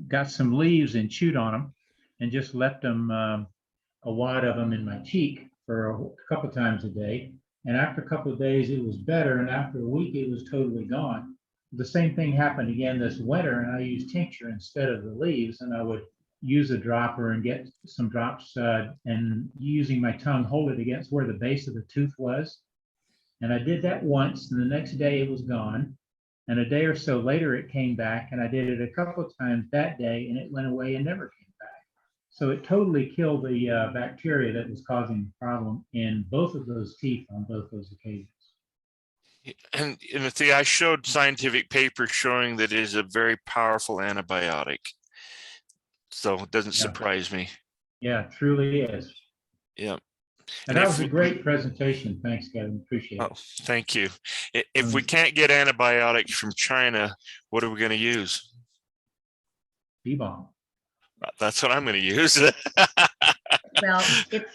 got some leaves and chewed on them and just left them, a wad of them in my cheek for a couple times a day. And after a couple of days, it was better. And after a week, it was totally gone. The same thing happened again this winter, and I used tincture instead of the leaves. And I would use a dropper and get some drops and using my tongue, hold it against where the base of the tooth was. And I did that once, and the next day it was gone. And a day or so later, it came back, and I did it a couple of times that day, and it went away and never came back. So it totally killed the bacteria that was causing the problem in both of those teeth on both those occasions. And see, I showed scientific papers showing that it is a very powerful antibiotic. So it doesn't surprise me. Yeah, it truly is. Yeah. And that was a great presentation. Thanks, Kevin. Appreciate it. Thank you. If we can't get antibiotics from China, what are we going to use? BeeBalm. That's what I'm going to use. Well,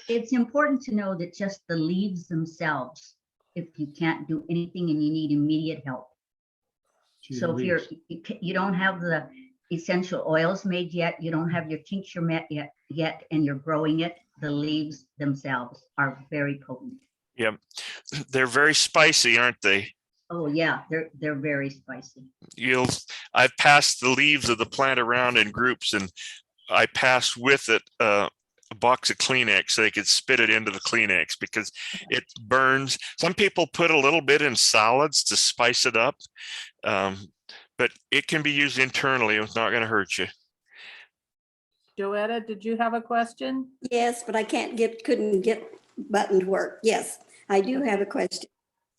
it's important to know that just the leaves themselves, if you can't do anything and you need immediate help. So if you don't have the essential oils made yet, you don't have your tincture met yet, and you're growing it, the leaves themselves are very potent. Yeah, they're very spicy, aren't they? Oh yeah, they're very spicy. I've passed the leaves of the plant around in groups, and I passed with it a box of Kleenex so they could spit it into the Kleenex because it burns. Some people put a little bit in salads to spice it up, but it can be used internally. It's not going to hurt you. Joetta, did you have a question? Yes, but I couldn't get button to work. Yes, I do have a question.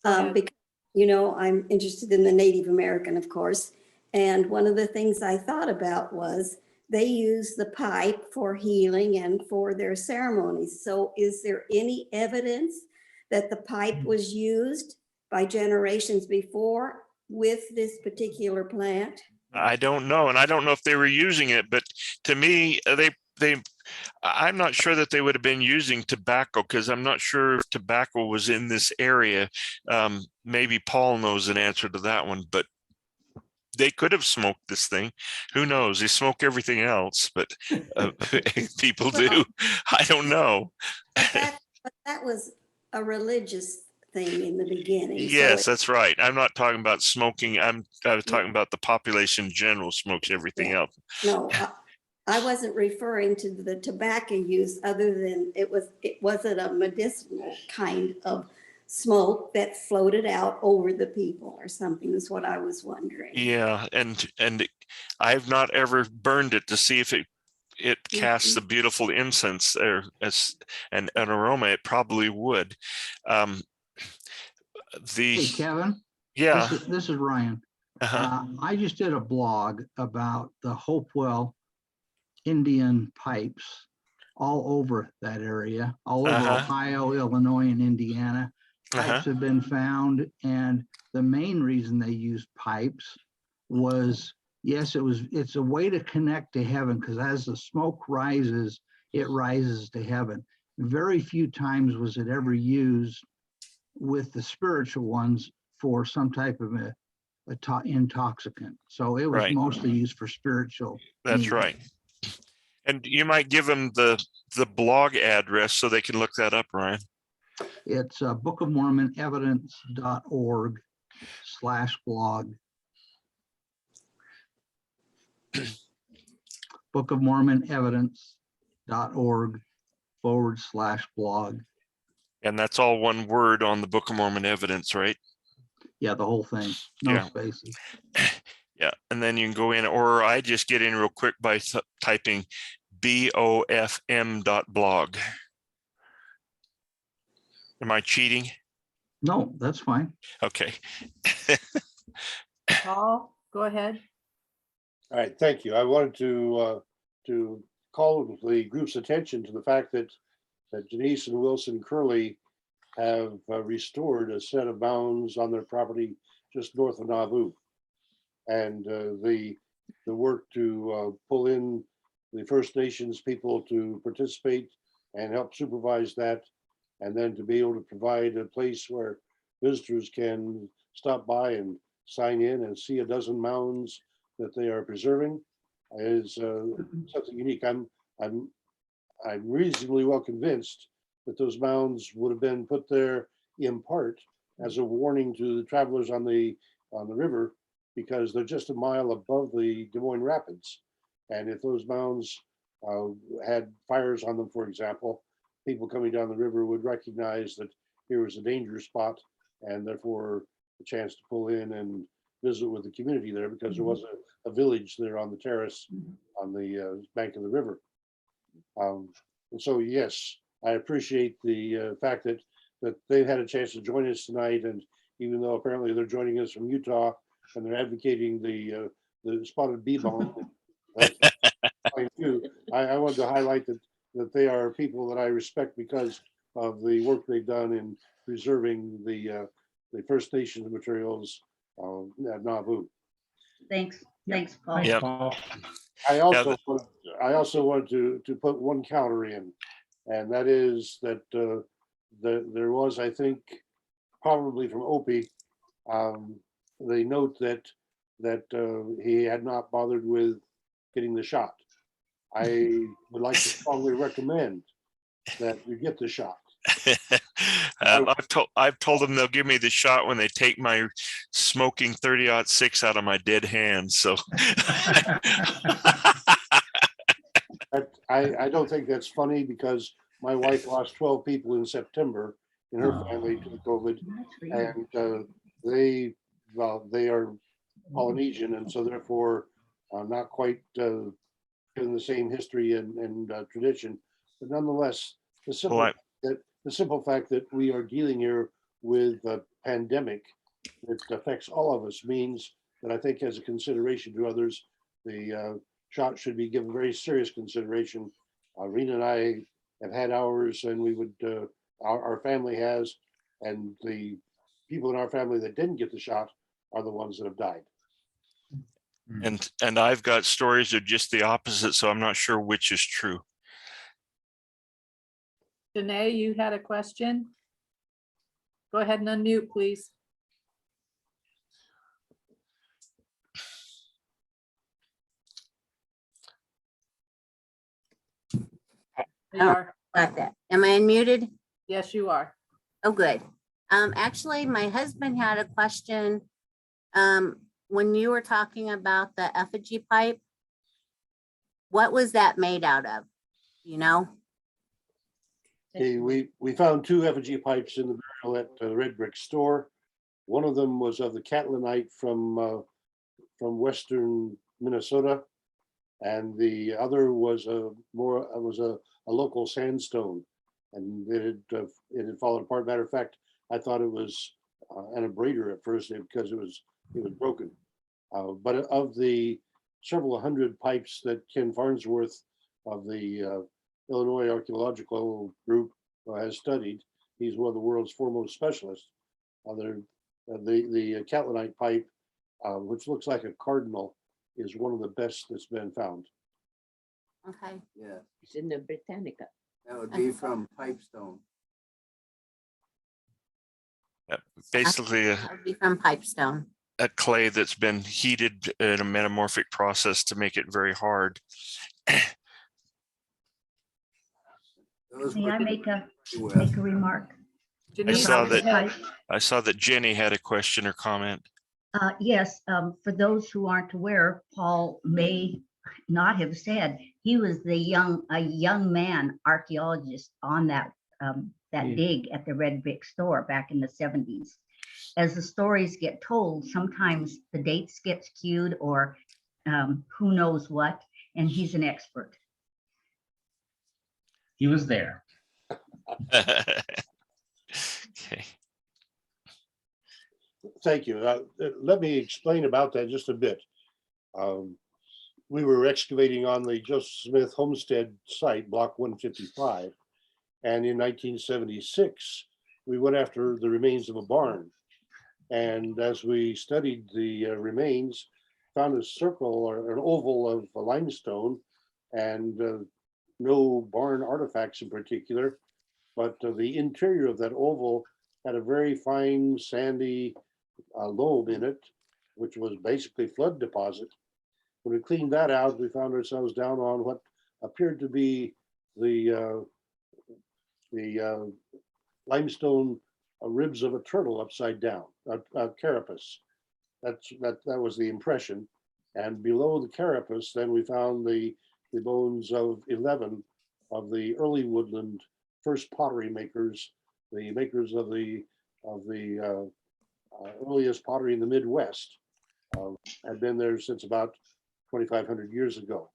Because, you know, I'm interested in the Native American, of course. And one of the things I thought about was they use the pipe for healing and for their ceremonies. So is there any evidence that the pipe was used by generations before with this particular plant? I don't know. And I don't know if they were using it, but to me, I'm not sure that they would have been using tobacco because I'm not sure if tobacco was in this area. Maybe Paul knows an answer to that one, but they could have smoked this thing. Who knows? They smoke everything else, but people do. I don't know. But that was a religious thing in the beginning. Yes, that's right. I'm not talking about smoking. I was talking about the population in general smokes everything else. No, I wasn't referring to the tobacco use other than it wasn't a medicinal kind of smoke that floated out over the people or something is what I was wondering. Yeah, and I've not ever burned it to see if it casts a beautiful incense or as an aroma. It probably would. Hey, Kevin. Yeah. This is Ryan. I just did a blog about the Hopewell Indian pipes all over that area, all over Ohio, Illinois, and Indiana. Pipes have been found, and the main reason they used pipes was, yes, it's a way to connect to heaven, because as the smoke rises, it rises to heaven. Very few times was it ever used with the spiritual ones for some type of intoxicant. So it was mostly used for spiritual. That's right. And you might give them the blog address so they can look that up, Ryan. It's Book of Mormon evidence.org/blog. Book of Mormon evidence.org/blog. And that's all one word on the Book of Mormon evidence, right? Yeah, the whole thing. No spaces. Yeah, and then you can go in, or I just get in real quick by typing BOFM.blog. Am I cheating? No, that's fine. Okay. Paul, go ahead. All right, thank you. I wanted to call the group's attention to the fact that Denise and Wilson Curley have restored a set of mounds on their property just north of Nauvoo. And the work to pull in the First Nations people to participate and help supervise that, and then to be able to provide a place where visitors can stop by and sign in and see a dozen mounds that they are preserving is something unique. I'm reasonably well convinced that those mounds would have been put there in part as a warning to the travelers on the river, because they're just a mile above the Des Moines Rapids. And if those mounds had fires on them, for example, people coming down the river would recognize that here was a danger spot, and therefore a chance to pull in and visit with the community there, because there was a village there on the terrace on the bank of the river. And so, yes, I appreciate the fact that they've had a chance to join us tonight, and even though apparently they're joining us from Utah and they're advocating the Spotted BeeBalm, that's fine too. I wanted to highlight that they are people that I respect because of the work they've done in preserving the First Nations materials at Nauvoo. Thanks, Paul. Thanks, Yep. Paul. I also wanted to put one counter in, and that is that there was, I think, probably from Opie, they note that he had not bothered with getting the shot. I would like to strongly recommend that you get the shot. I've told them they'll give me the shot when they take my smoking 30-06 out of my dead hands. So I don't think that's funny, because my wife lost 12 people in September in her family to COVID, and they are Polynesian, and so therefore not quite in the same history and tradition, but nonetheless, the simple fact that we are dealing here with a pandemic that affects all of us means that I think, as a consideration to others, the shot should be given very serious consideration. Rena and I have had ours, and we would, our family has, and the people in our family that didn't get the shot are the ones that have died. and I've got stories of just the opposite, so I'm not sure which is true. Janae, you had a question? Go ahead and unmute, please. You are. Got that. Am I unmuted? Yes, you are. Oh, good. Actually, my husband had a question. When you were talking about the effigy pipe, what was that made out of? You know? Okay, we found 2 effigy pipes in the burial at the Red Brick Store. One of them was of the Catlinite from western Minnesota, and the other was a local sandstone, and it had fallen apart. Matter of fact, I thought it was an abrader at first because it was broken. But of the several hundred pipes that Ken Farnsworth of the Illinois Archaeological Group has studied, he's one of the world's foremost specialists. The Catlinite pipe, which looks like a cardinal, is one of the best that's been found. Okay. Yeah, it's in the Britannica. That would be from Pipestone. Basically, That would be from Pipestone. a clay that's been heated in a metamorphic process to make it very hard. May I make a remark? I saw that Jenny had a question or comment. Yes, for those who aren't aware, Paul may not have said he was a young man archaeologist on that dig at the Red Brick Store back in the 70s. As the stories get told, sometimes the dates get skewed or who knows what, and he's an expert. He was there. Okay. Thank you. Let me explain about that just a bit. We were excavating on the Joseph Smith homestead site, block 155. And in 1976, we went after the remains of a barn. And as we studied the remains, found a circle or an oval of limestone and no barn artifacts in particular, but the interior of that oval had a very fine sandy loam in it, which was basically flood deposit. When we cleaned that out, we found ourselves down on what appeared to be the limestone ribs of a turtle upside down, a carapace. That was the impression. And below the carapace, then we found the bones of 11 of the early woodland first pottery makers, the makers of the earliest pottery in the Midwest. Had been there since about 2,500 years ago.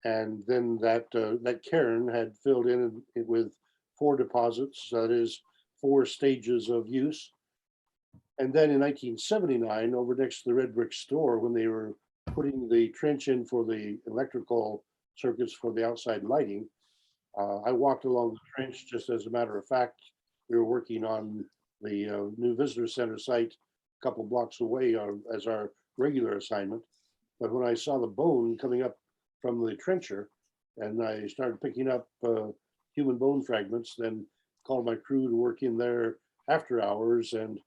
And then that cairn had filled in it with 4 deposits, that is 4 stages of use. And then in 1979, over next to the red brick store, when they were putting the trench in for the electrical circuits for the outside lighting, I walked along the trench just as a matter of fact. We were working on the new visitor center site a couple blocks away as our regular assignment. But when I saw the bone coming up from the trencher and I started picking up human bone fragments, then called my crew to work in there after hours, and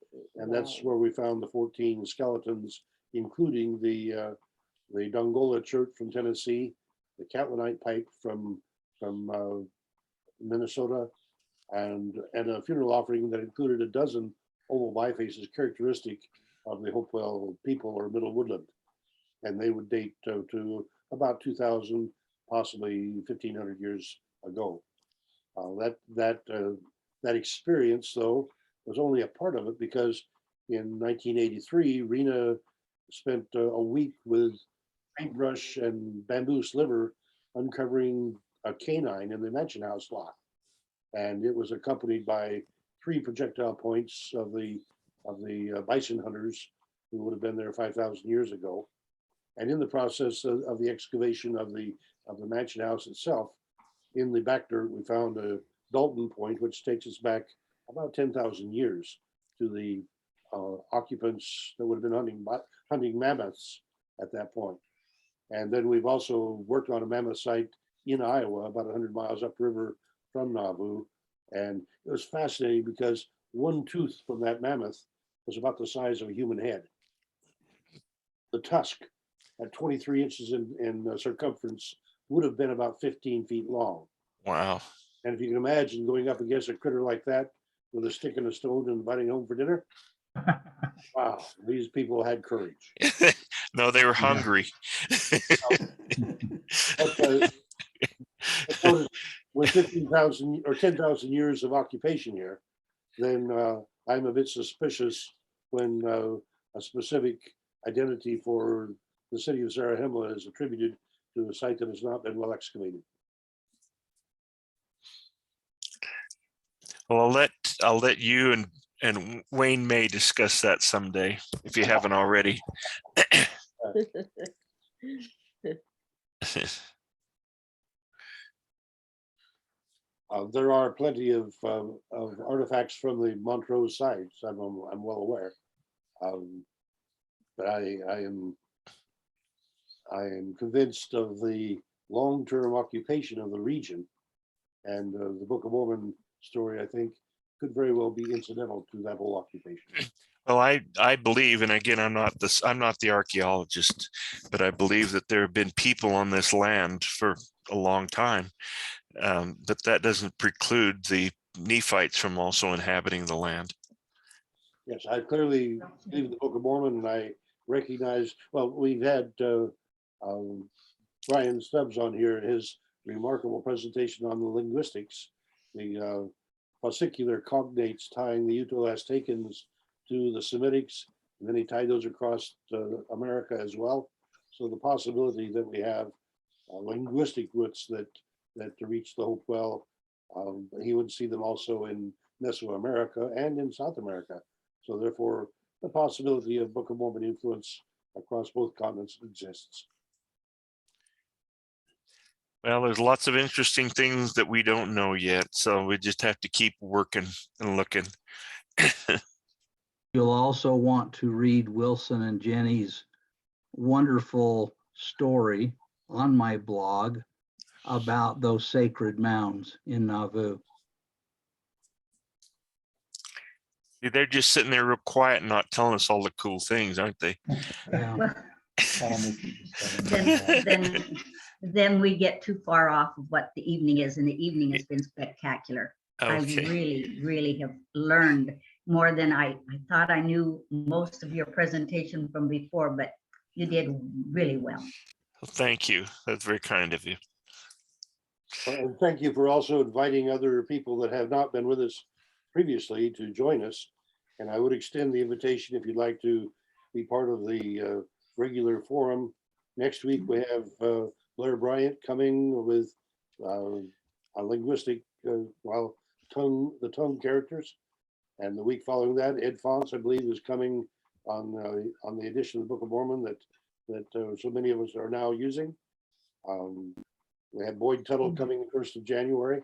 that's where we found the 14 skeletons, including the Dongola church from Tennessee, the Catlinite pipe from Minnesota, and a funeral offering that included a dozen oval bifaces characteristic of the Hopewell people or Middle Woodland, and they would date to about 2,000, possibly 1,500 years ago. That experience, though, was only a part of it, because in 1983, Rena spent a week with paintbrush and bamboo sliver uncovering a canine in the mansion house lot, and it was accompanied by 3 projectile points of the bison hunters who would have been there 5,000 years ago. And in the process of the excavation of the mansion house itself, in the back dirt, we found a Dalton point, which takes us back about 10,000 years to the occupants that would have been hunting mammoths at that point. And then we've also worked on a mammoth site in Iowa, about 100 miles upriver from Nauvoo. And it was fascinating because one tooth from that mammoth was about the size of a human head. The tusk, at 23 inches in circumference, would have been about 15 feet long. Wow. And if you can imagine going up against a critter like that with a stick and a stone and inviting home for dinner, wow, these people had courage. No, they were hungry. But, with 15,000 or 10,000 years of occupation here, then I'm a bit suspicious when a specific identity for the city of Zarahemla is attributed to a site that has not been well excavated. Well, I'll let you and Wayne May discuss that someday if you haven't already. There are plenty of artifacts from the Montrose sites. I'm well aware, but I am convinced of the long-term occupation of the region, and the Book of Mormon story, I think, could very well be incidental to that whole occupation. Well, I believe, and again, I'm not the archaeologist, but I believe that there have been people on this land for a long time. But that doesn't preclude the Nephites from also inhabiting the land. Yes, I clearly believe in the Book of Mormon, and I recognize, well, we've had Brian Stubbs on here, his remarkable presentation on the linguistics, the fascicular cognates tying the Uto-Aztecans to the Semitics, and then he tied those across America as well. So the possibility that we have linguistic roots that reach the Hopewell, he would see them also in Mesoamerica and in South America. So therefore, the possibility of Book of Mormon influence across both continents exists. Well, there's lots of interesting things that we don't know yet, so we just have to keep working and looking. You'll also want to read Wilson and Jenny's wonderful story on my blog about those sacred mounds in Nauvoo. They're just sitting there real quiet and not telling us all the cool things, aren't they? Yeah. Then we get too far off of what the evening is, and the evening has been spectacular. I Okay. really have learned more than I thought I knew most of your presentation from before, but you did really well. Well, thank you. That's very kind of you. And thank you for also inviting other people that have not been with us previously to join us. And I would extend the invitation if you'd like to be part of the regular forum. Next week, we have Blair Bryant coming with a linguistic, the tongue characters. And the week following that, Ed Fonts, I believe, is coming on the edition of the Book of Mormon that so many of us are now using. We have Boyd Tuttle coming the 1st of January.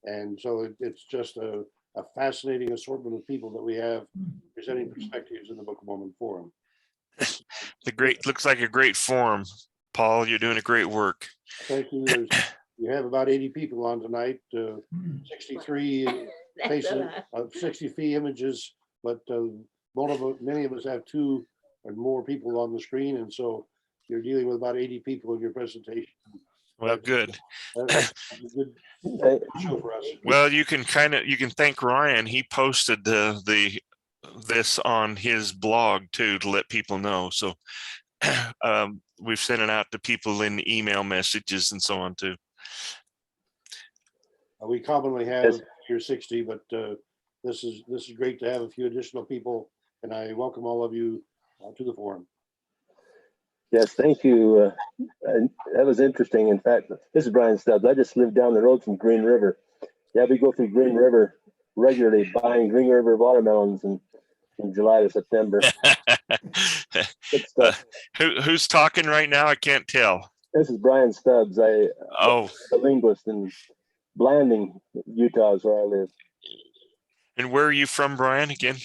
And so it's just a fascinating assortment of people that we have presenting perspectives in the Book of Mormon forum. Looks like a great forum. Paul, you're doing a great work. Thank you. You have about 80 people on tonight, 63 faces, 63 images, but many of us have 2 or more people on the screen. And so you're dealing with about 80 people in your presentation. Well, good. That's a good show for us. Well, you can thank Ryan. He posted this on his blog too to let people know. So we've sent it out to people in email messages and so on too. We commonly have here 60, but this is great to have a few additional people, and I welcome all of you to the forum. Yes, thank you. That was interesting. In fact, this is Brian Stubbs. I just live down the road from Green River. Yeah, we go through Green River regularly, buying Green River watermelons in July to September. Good stuff. Who's talking right now? I can't tell. This is Brian Stubbs. I'm a linguist in Blanding, Utah is where I live. And where are you from, Brian, again?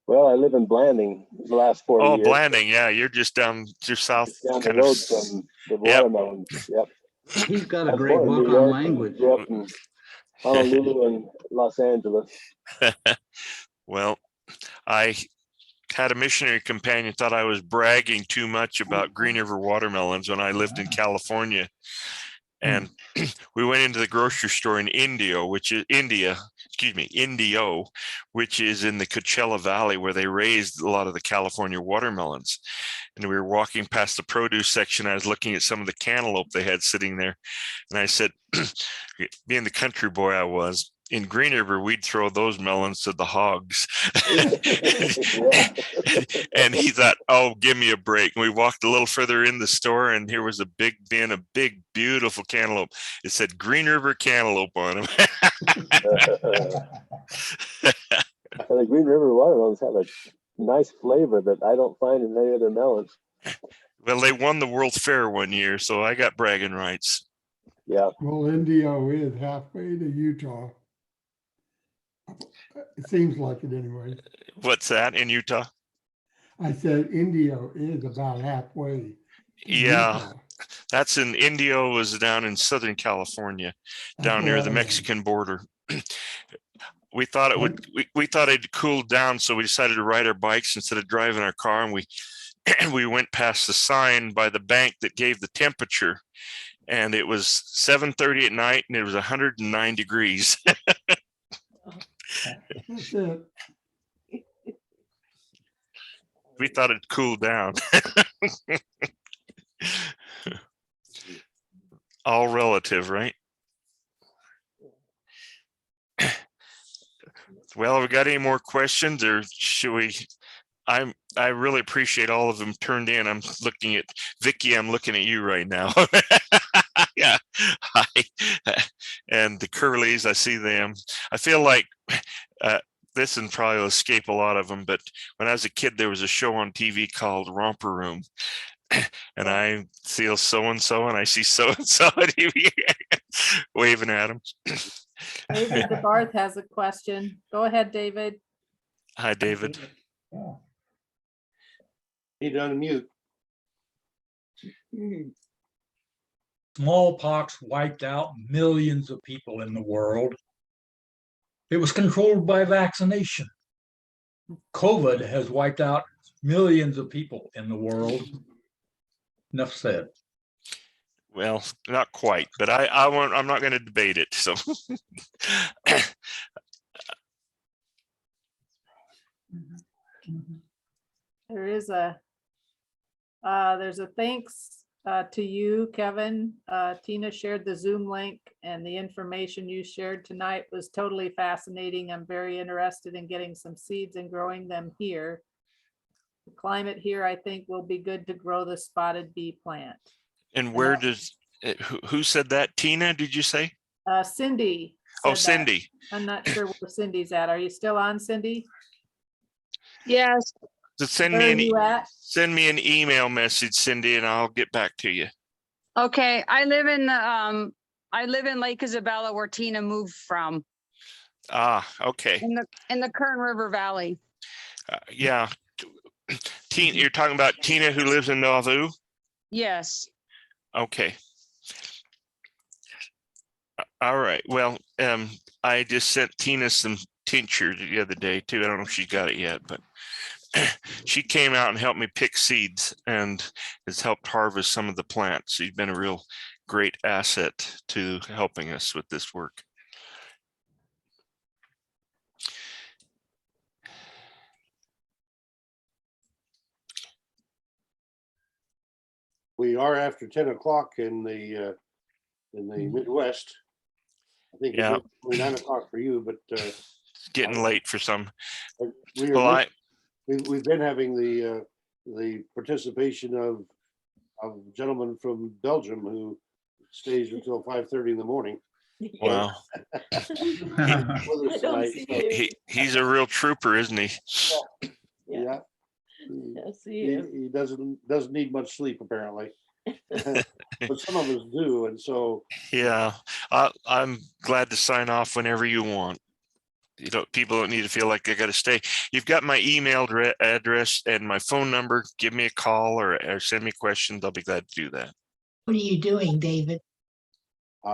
Well, I live in Blanding the last 4 years. Oh, Blanding, yeah. You're just down to south. Just down the road from the watermelons. Yep. He's got a great walk on language. Grew up in Honolulu and Los Angeles. Well, I had a missionary companion thought I was bragging too much about Green River watermelons when I lived in California. And we went into the grocery store in Indio, which is Indio, which is in the Coachella Valley where they raised a lot of the California watermelons. And we were walking past the produce section. I was looking at some of the cantaloupe they had sitting there. And I said, being the country boy I was, in Green River, we'd throw those melons to the hogs. And he thought, oh, give me a break. And we walked a little further in the store, and here was a big bin, a big, beautiful cantaloupe. It said Green River cantaloupe on them. The Green River watermelons have a nice flavor that I don't find in any other melons. Well, they won the World Fair one year, so I got bragging rights. Yeah. Well, Indio is halfway to Utah. It seems like it anyway. What's that in Utah? I said Indio is about halfway. Yeah, Utah. that's in Indio was down in Southern California, down near the Mexican border. We thought it would, we thought it'd cool down, so we decided to ride our bikes instead of driving our car, and we went past the sign by the bank that gave the temperature, and it was 7:30 at night, and it was 109 degrees. That's it. We thought it'd cool down. All relative, right? Well, have we got any more questions, or should we? I really appreciate all of them turned in. I'm looking at Vicky. I'm looking at you right now. Yeah. Hi. And the Curleys, I see them. I feel like this and probably will escape a lot of them, but when I was a kid, there was a show on TV called Romper Room. and I feel so-and-so and I see so-and-so waving at him. David DeBarth has a question. Go ahead, David. Hi, David. Need to unmute. Smallpox wiped out millions of people in the world. It was controlled by vaccination. COVID has wiped out millions of people in the world. Enough said. Well, not quite, but I'm not going to debate it. So There's a thanks to you, Kevin. Tina shared the Zoom link, and the information you shared tonight was totally fascinating. I'm very interested in getting some seeds and growing them here. The climate here, I think, will be good to grow the spotted bee plant. and where does who said that? Tina, did you say? Cindy. Oh, said that. Cindy. I'm not sure where Cindy's at. Are you still on, Cindy? Yes. So send Where me are you at? send me an email message, Cindy, and I'll get back to you. Okay. I live in Lake Isabella, where Tina moved from, Ah, okay. in the Kern River Valley. Yeah. Tina, you're talking about Tina who lives in Nauvoo? Yes. Okay. All right. Well, I just sent Tina some tincture the other day too. I don't know if she got it yet, but she came out and helped me pick seeds and has helped harvest some of the plants. She's been a real great asset to helping us with this work. We are after 10 o'clock in the Midwest. I think Yeah. it's only 9 o'clock for you, but It's getting late for some. We've been having the participation of a gentleman from Belgium who stays until 5:30 in the morning. Wow. He's a real trooper, isn't he? Yeah. He doesn't need much sleep apparently. But some of us do, and so Yeah, I'm glad to sign off whenever you want. You know, people don't need to feel like they got to stay. You've got my email address and my phone number. Give me a call or send me questions. I'll be glad to do that. What are you doing, David?